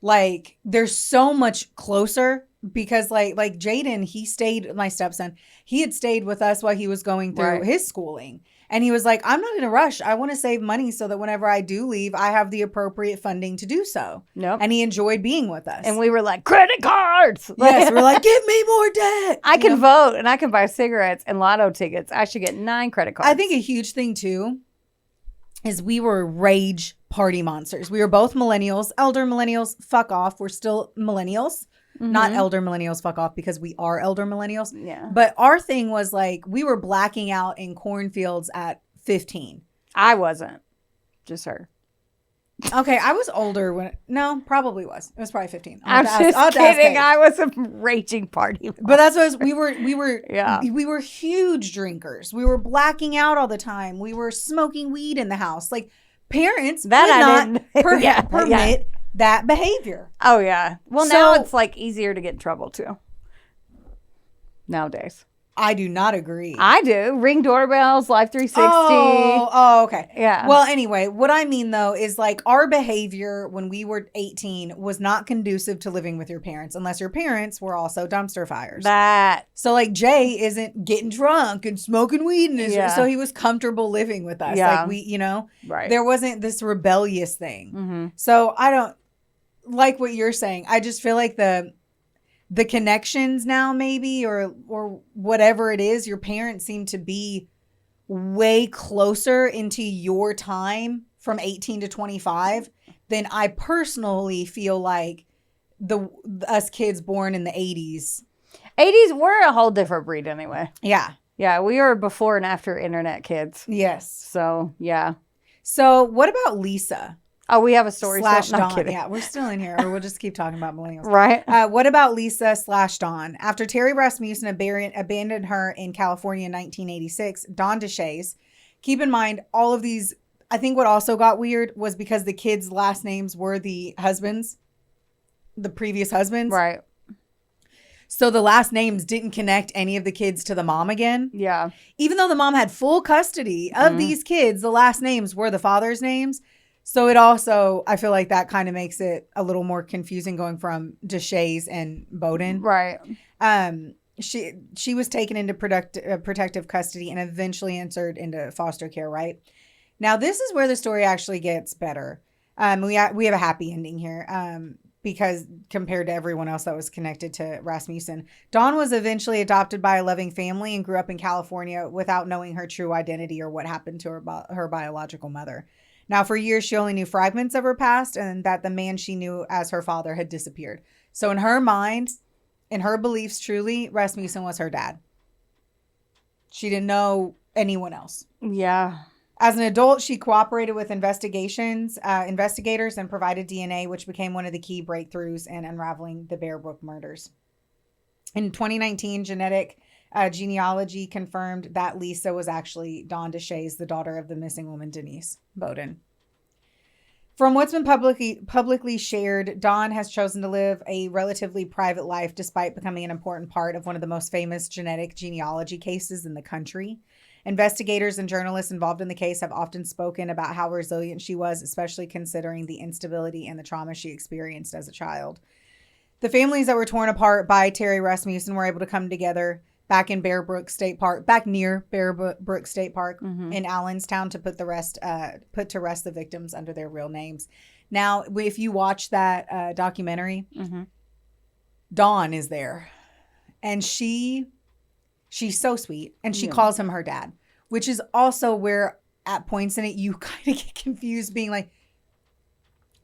like they're so much closer because like Jaden, my stepson, he had stayed with us while he was going through his schooling. And he was like, I'm not in a rush. I want to save money so that whenever I do leave, I have the appropriate funding to do so. Yep. And he enjoyed being with us. And we were like, credit cards. Yes, we're like, give me more debt. I can vote and I can buy cigarettes and lotto tickets. I should get 9 credit cards. I think a huge thing, too, is we were rage party monsters. We were both millennials, elder millennials, fuck off. We're still millennials. Mm-hmm. Not elder millennials, fuck off, because we are elder millennials. Yeah. But our thing was like, we were blacking out in cornfields at 15. I wasn't. Just her. Okay, I was older probably was. It was probably 15. I'm just kidding. I was a raging party. But that's what we were huge drinkers. We were blacking out all the time. We were smoking weed in the house. Like parents did not permit that behavior. Oh yeah. Well, now it's like easier to get in trouble too. Nowadays. I do not agree. I do. Ring doorbells, Life 360. Oh, okay. Yeah. Well, anyway, what I mean though is like our behavior when we were 18 was not conducive to living with your parents unless your parents were also dumpster fires. So like Jay isn't getting drunk and smoking weed in his room, so he was comfortable living with us. Yeah. Like we, right. There wasn't this rebellious thing. Mm-hmm. So I don't like what you're saying. I just feel like the connections now maybe or whatever it is, your parents seem to be way closer into your time from 18 to 25 than I personally feel like us kids born in the 80s. 80s, we're a whole different breed anyway. Yeah. Yeah, we were before and after internet kids. Yes. So, yeah. So, what about Lisa? Oh, we have a story. Dawn. Yeah, we're still in here. Or we'll just keep talking about millennials. Right. What about Lisa / Dawn? After Terry Rasmussen abandoned her in California in 1986, Dawn DeShays. Keep in mind, all of these, I think what also got weird was because the kids' last names were the husbands, the previous husbands. Right. So the last names didn't connect any of the kids to the mom again. Yeah. Even though the mom had full custody of these kids, the last names were the father's names. So it also, I feel like that kind of makes it a little more confusing going from DeShays and Bowden. Right. She was taken into protective custody and eventually entered into foster care, right? Now, this is where the story actually gets better. We have a happy ending here because compared to everyone else that was connected to Rasmussen. Dawn was eventually adopted by a loving family and grew up in California without knowing her true identity or what happened to her biological mother. Now, for years, she only knew fragments of her past and that the man she knew as her father had disappeared. So in her mind, in her beliefs, truly, Rasmussen was her dad. She didn't know anyone else. Yeah. As an adult, she cooperated with investigators and provided DNA, which became one of the key breakthroughs in unraveling the Bear Brook murders. In 2019, genetic Genealogy confirmed that Lisa was actually Dawn DeShays, the daughter of the missing woman, Denise Bowden. From what's been publicly shared, Dawn has chosen to live a relatively private life despite becoming an important part of one of the most famous genetic genealogy cases in the country. Investigators and journalists involved in the case have often spoken about how resilient she was, especially considering the instability and the trauma she experienced as a child. The families that were torn apart by Terry Rasmussen were able to come together back in Bear Brook State Park, back near Bear Brook State Park in Allenstown to put to rest the victims under their real names. Now, if you watch that documentary, Dawn is there, and she's so sweet, and she calls him her dad, which is also where at points in it you kind of get confused, being like,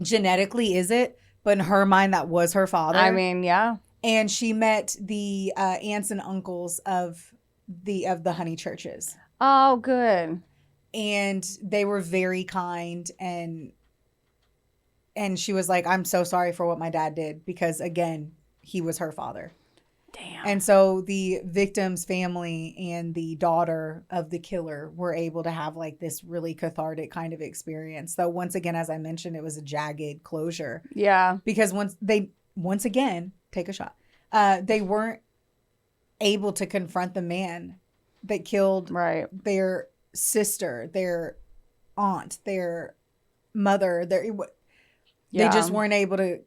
genetically is it? But in her mind, that was her father. I mean, yeah. And she met the aunts and uncles of the honey churches. Oh, good. And they were very kind, and she was like, I'm so sorry for what my dad did, because again, he was her father. Damn. And so the victim's family and the daughter of the killer were able to have like this really cathartic kind of experience. Though once again, as I mentioned, it was a jagged closure. Yeah. Because once again, take a shot. They weren't able to confront the man that killed their sister, their aunt, their mother. They just weren't able to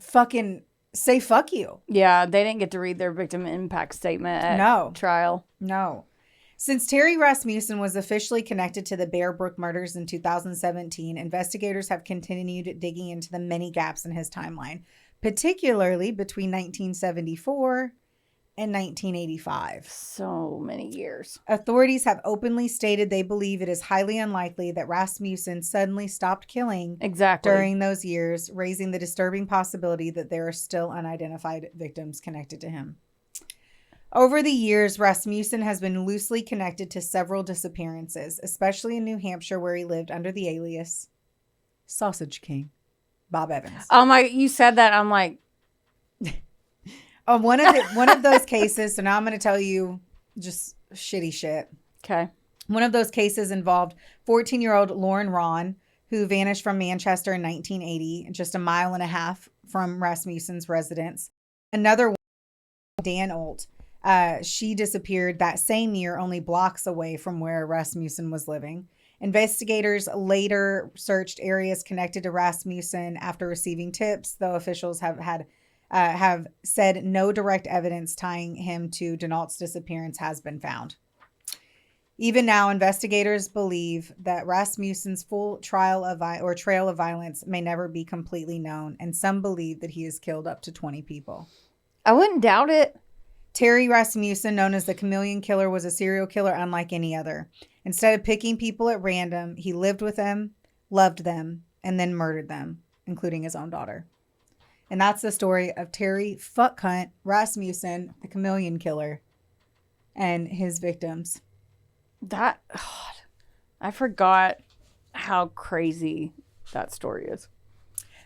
fucking say fuck you. Yeah, they didn't get to read their victim impact statement at trial. No. Since Terry Rasmussen was officially connected to the Bear Brook murders in 2017, investigators have continued digging into the many gaps in his timeline, particularly between 1974 and 1985. So many years. Authorities have openly stated they believe it is highly unlikely that Rasmussen suddenly stopped killing during those years, raising the disturbing possibility that there are still unidentified victims connected to him. Over the years, Rasmussen has been loosely connected to several disappearances, especially in New Hampshire, where he lived under the alias Sausage King Bob Evans. Oh my! You said that. I'm like, one of those cases. So now I'm going to tell you just shitty shit. Okay. One of those cases involved 14-year-old Lauren Ron, who vanished from Manchester in 1980, just a mile and a half from Rasmussen's residence. Another one, Dan Olt. She disappeared that same year, only blocks away from where Rasmussen was living. Investigators later searched areas connected to Rasmussen after receiving tips, though officials have said no direct evidence tying him to Denault's disappearance has been found. Even now, investigators believe that Rasmussen's full trail of violence may never be completely known, and some believe that he has killed up to 20 people. I wouldn't doubt it. Terry Rasmussen, known as the Chameleon Killer, was a serial killer unlike any other. Instead of picking people at random, he lived with them, loved them, and then murdered them, including his own daughter. And that's the story of Terry Fuckhunt Rasmussen, the Chameleon Killer, and his victims. I forgot how crazy that story is.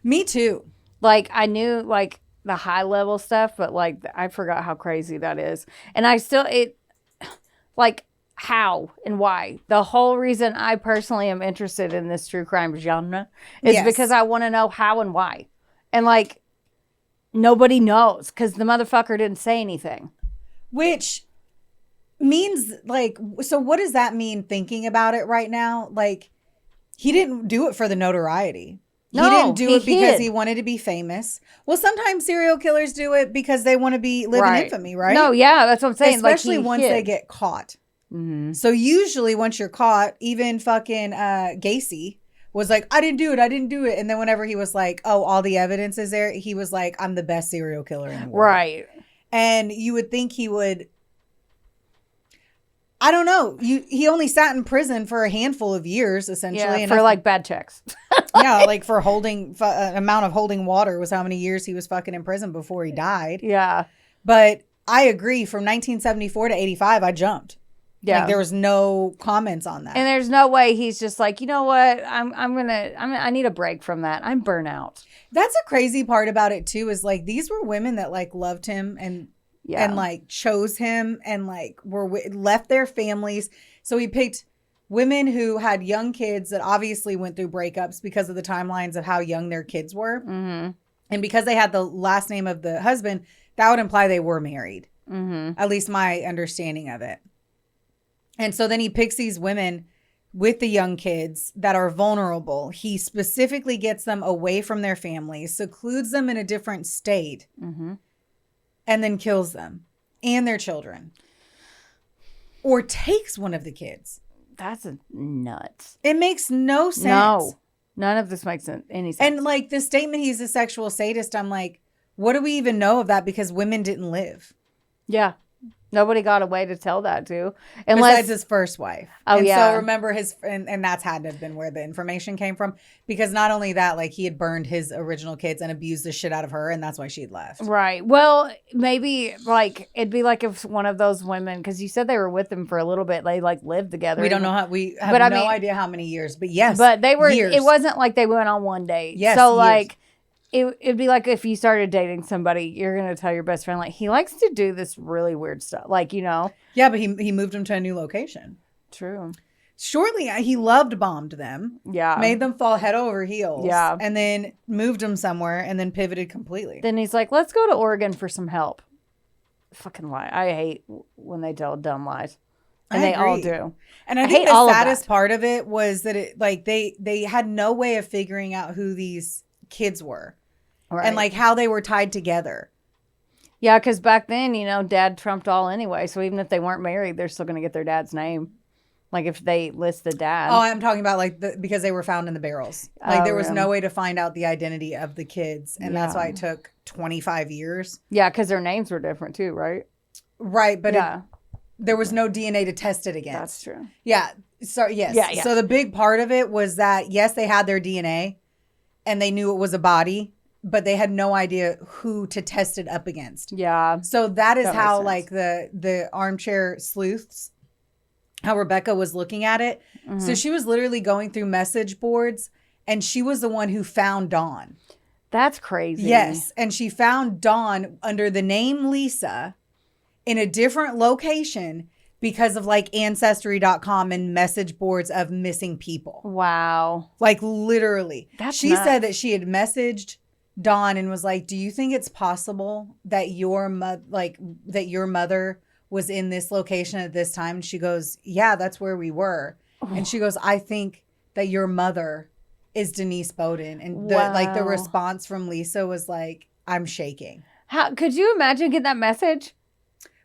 Me too. Like, I knew, like, the high level stuff, but like I forgot how crazy that is. And I still like how and why. The whole reason I personally am interested in this true crime genre is because I want to know how and why. And like nobody knows because the motherfucker didn't say anything. Which means like, so what does that mean thinking about it right now? Like, he didn't do it for the notoriety. He didn't do it because he wanted to be famous. Well, sometimes serial killers do it because they want to live in infamy, right? No, yeah, that's what I'm saying. Especially once they get caught. Mm-hmm. So usually once you're caught, even fucking Gacy was like, I didn't do it. And then whenever he was like, oh, all the evidence is there, he was like, I'm the best serial killer in the world. Right. And you would think he would... I don't know. He only sat in prison for a handful of years, essentially. Yeah, for like bad checks. Yeah, like for amount of holding water was how many years he was fucking in prison before he died. Yeah. But I agree. From 1974 to 85, I jumped. Yeah. Like, there was no comments on that. And there's no way he's just like, you know what? I need a break from that. I'm burnt out. That's a crazy part about it too, is like these were women that like loved him and Yeah. and like chose him and like left their families. So he picked women who had young kids that obviously went through breakups because of the timelines of how young their kids were. Mm-hmm. And because they had the last name of the husband, that would imply they were married. Mm-hmm. At least my understanding of it. And so then he picks these women with the young kids that are vulnerable. He specifically gets them away from their families, secludes them in a different state, Mm-hmm. and then kills them and their children. Or takes one of the kids. That's nuts. It makes no sense. No. None of this makes any sense. And like the statement, he's a sexual sadist, I'm like, what do we even know of that? Because women didn't live. Yeah. Nobody got away to tell that to. Unless, Besides his first wife. Oh, and yeah. So remember and that's had to have been where the information came from. Because not only that, like he had burned his original kids and abused the shit out of her. And that's why she had left. Right. Well, maybe like it'd be like if one of those women, because you said they were with him for a little bit, they like lived together. We don't know how, we have But no I mean- idea how many years. But yes. But they were, years. it wasn't like they went on one date. Yes, So years. like, it'd be like if you started dating somebody, you're going to tell your best friend, like, he likes to do this really weird stuff. Like, you know. Yeah, but he moved them to a new location. True. Shortly, he loved bombed them. Yeah. Made them fall head over heels. Yeah. And then moved them somewhere and then pivoted completely. Then he's like, let's go to Oregon for some help. Fucking lie. I hate when they tell dumb lies. And I they all agree. do. And I I think hate all the of saddest that. part of it was that it like they had no way of figuring out who these kids were. Right. And like how they were tied together. Yeah, because back then, you know, dad trumped all anyway. So even if they weren't married, they're still going to get their dad's name. Like if they list the dad. Oh, I'm talking about like because they were found in the barrels. Like Oh, there was yeah. no way to find out the identity of the kids. And that's Yeah. why it took 25 years. Yeah, because their names were different too, right? Right. But Yeah, there was no DNA to test it against. that's true. Yeah. So yes. Yeah. So the big part of it was that yes, they had their DNA and they knew it was a body, but they had no idea who to test it up against. Yeah. So that is That makes how sense. like the armchair sleuths, how Rebecca was looking at it. Mm-hmm. So she was literally going through message boards and she was the one who found Dawn. That's crazy. Yes. And she found Dawn under the name Lisa in a different location because of like ancestry.com and message boards of missing people. Wow. Like literally. That's she nuts. said that she had messaged Dawn and was like, "Do you think it's possible that your mother was in this location at this time?" And she goes, "Yeah, that's where we were." And she goes, "I think that your mother is Denise Bowden." And the Wow. response from Lisa was like, "I'm shaking." How could you imagine getting that message?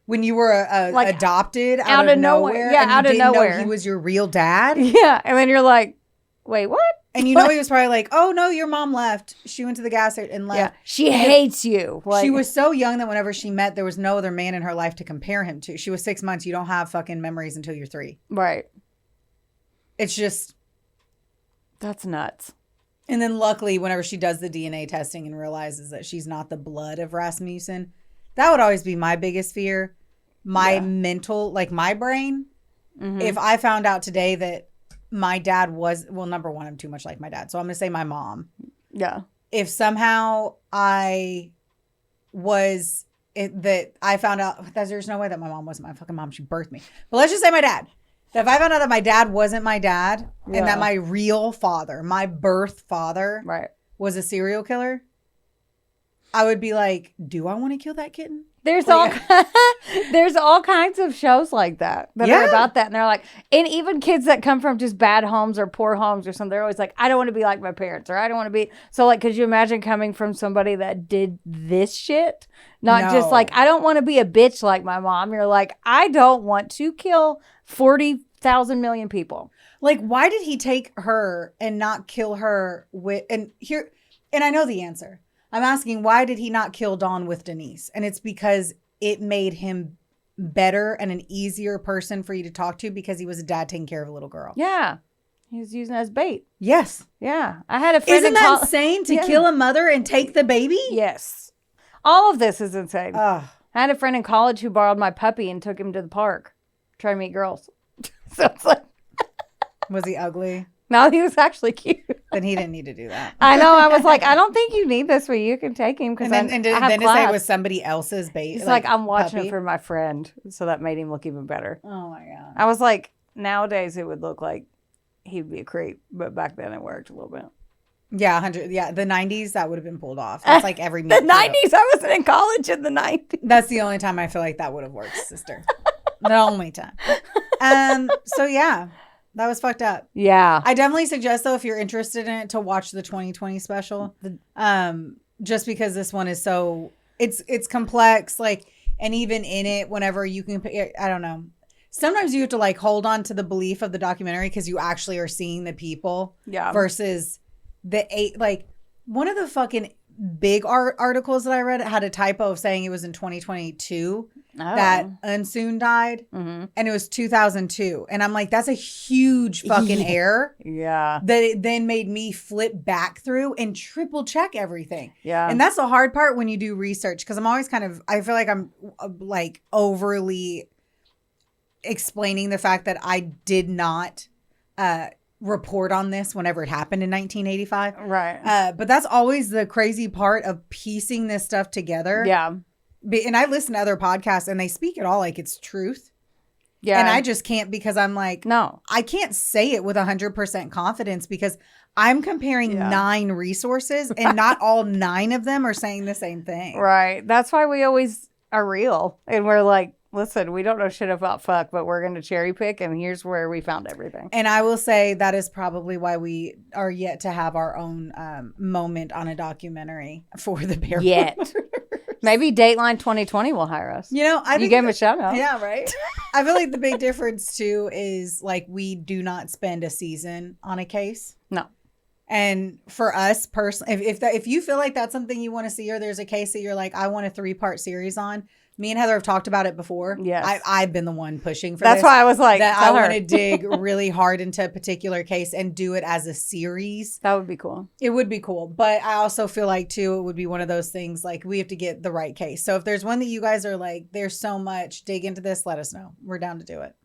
When you were Like, adopted out of nowhere, Yeah, and you out of didn't know nowhere. he was your real dad. Yeah, and then you're like, wait, what? And you know he was probably like, "Oh no, your mom left. She went to the gas station and Yeah, left." she hates you. Like, She was so young that whenever she met, there was no other man in her life to compare him to. She was 6 months. You don't have fucking memories until you're 3. right. It's just, That's nuts. and then luckily, whenever she does the DNA testing and realizes that she's not the blood of Rasmussen, that would always be my biggest fear. My mental, like my brain, Mhm. if I found out today that my dad was, well, number one, I'm too much like my dad. So I'm going to say my mom. Yeah. If somehow I was, that I found out that there's no way that my mom wasn't my fucking mom. She birthed me. But let's just say my dad. That if I found out that my dad wasn't my dad Yeah. and that my real father, my birth father, Right. was a serial killer, I would be like, do I want to kill that kitten? There's Like, there's all kinds of shows like that are Yeah. about that, and they're like, and even kids that come from just bad homes or poor homes or something, they're always like, I don't want to be like my parents, or I don't want to be. So like, could you imagine coming from somebody that did this shit? Not just No. like, I don't want to be a bitch like my mom. You're like, I don't want to kill 40,000 million people. Like, why did he take her and not kill her with, and I know the answer. I'm asking, why did he not kill Dawn with Denise? And it's because it made him better and an easier person for you to talk to because he was a dad taking care of a little girl. Yeah, he was using it as bait. Yes. Yeah, I had a friend. Isn't in that col- insane to Yeah. kill a mother and take the baby? Yes, all of this is insane. Ugh. I had a friend in college who borrowed my puppy and took him to the park, try to meet girls. So it's like, Was he ugly? no, he was actually cute. Then he didn't need to do that. I know. I was like, I don't think you need this, but you can take him because And then to say it was somebody else's baby. He's like, I'm watching it for my friend, so that made him look even better. Oh my god. I was like, nowadays it would look like he'd be a creep, but back then it worked a little bit. Yeah, 100. Yeah, the 90s that would have been pulled off. That's like every the 90s. I wasn't in college in the 90s. That's the only time I feel like that would have worked, sister. The only time. So yeah, that was fucked up. Yeah. I definitely suggest though, if you're interested in it, to watch the 2020 special. Just because this one is so it's complex, like, and even in it, whenever you can, I don't know. Sometimes you have to like hold on to the belief of the documentary because you actually are seeing the people. Yeah. Versus like one of the fucking big articles that I read had a typo of saying it was in 2022 that Unsoon died, and it was 2002, and I'm like, that's a huge fucking error. Yeah, that it then made me flip back through and triple check everything. Yeah, and that's the hard part when you do research, because I'm always I feel like I'm like overly explaining the fact that I did not report on this whenever it happened in 1985. Right. But that's always the crazy part of piecing this stuff together. Yeah. And I listen to other podcasts and they speak it all like it's truth. Yeah. And I just can't, because I'm like, no, I can't say it with 100% confidence because I'm comparing 9 resources and not all 9 of them are saying the same thing. Right. That's why we always are real. And we're like, listen, we don't know shit about fuck, but we're going to cherry pick, and here's where we found everything. And I will say that is probably why we are yet to have our own moment on a documentary for the Bear Brook. Yet. Maybe Dateline 2020 will hire us. You know, I think you gave him a shout out. Yeah, right. I feel like the big difference too is like we do not spend a season on a case. No. And for us personally, if you feel like that's something you want to see, or there's a case that you're like, I want a 3-part series on. Me and Heather have talked about it before. Yes. I've been the one pushing for That's this. why I was like, that I want to dig really hard into a particular case and do it as a series. That would be cool. It would be cool. But I also feel like, too, it would be one of those things like we have to get the right case. So if there's one that you guys are like, there's so much, dig into this, let us know. We're down to do it.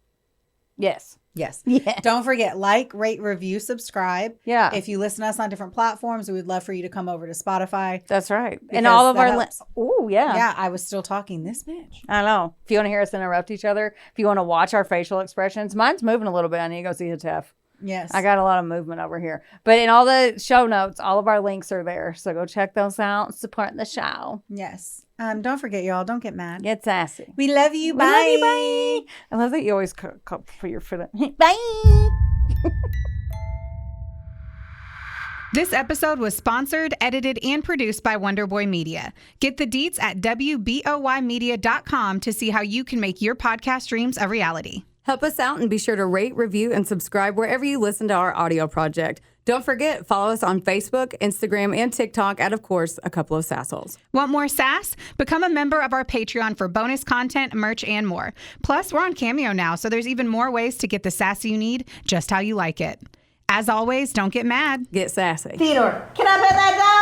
Yes. Yes. Yeah. Don't forget, like, rate, review, subscribe. Yeah. If you listen to us on different platforms, we would love for you to come over to Spotify. That's right. And all of our links. Oh, yeah. Yeah, I was still talking this bitch. I know. If you want to hear us interrupt each other, if you want to watch our facial expressions, mine's moving a little bit. I need to go see Hatef. Yes. I got a lot of movement over here. But in all the show notes, all of our links are there. So go check those out. Support the show. Yes. Don't forget, y'all. Don't get mad. Get sassy. We love you. Bye. We love you. Bye. I love that you always put your foot in. Bye. This episode was sponsored, edited, and produced by Wonderboy Media. Get the deets at WBOYmedia.com to see how you can make your podcast dreams a reality. Help us out and be sure to rate, review, and subscribe wherever you listen to our audio project. Don't forget, follow us on Facebook, Instagram, and TikTok at, of course, a couple of Sassholes. Want more sass? Become a member of our Patreon for bonus content, merch, and more. Plus, we're on Cameo now, so there's even more ways to get the sass you need just how you like it. As always, don't get mad. Get sassy. Theodore, can I pet that dog?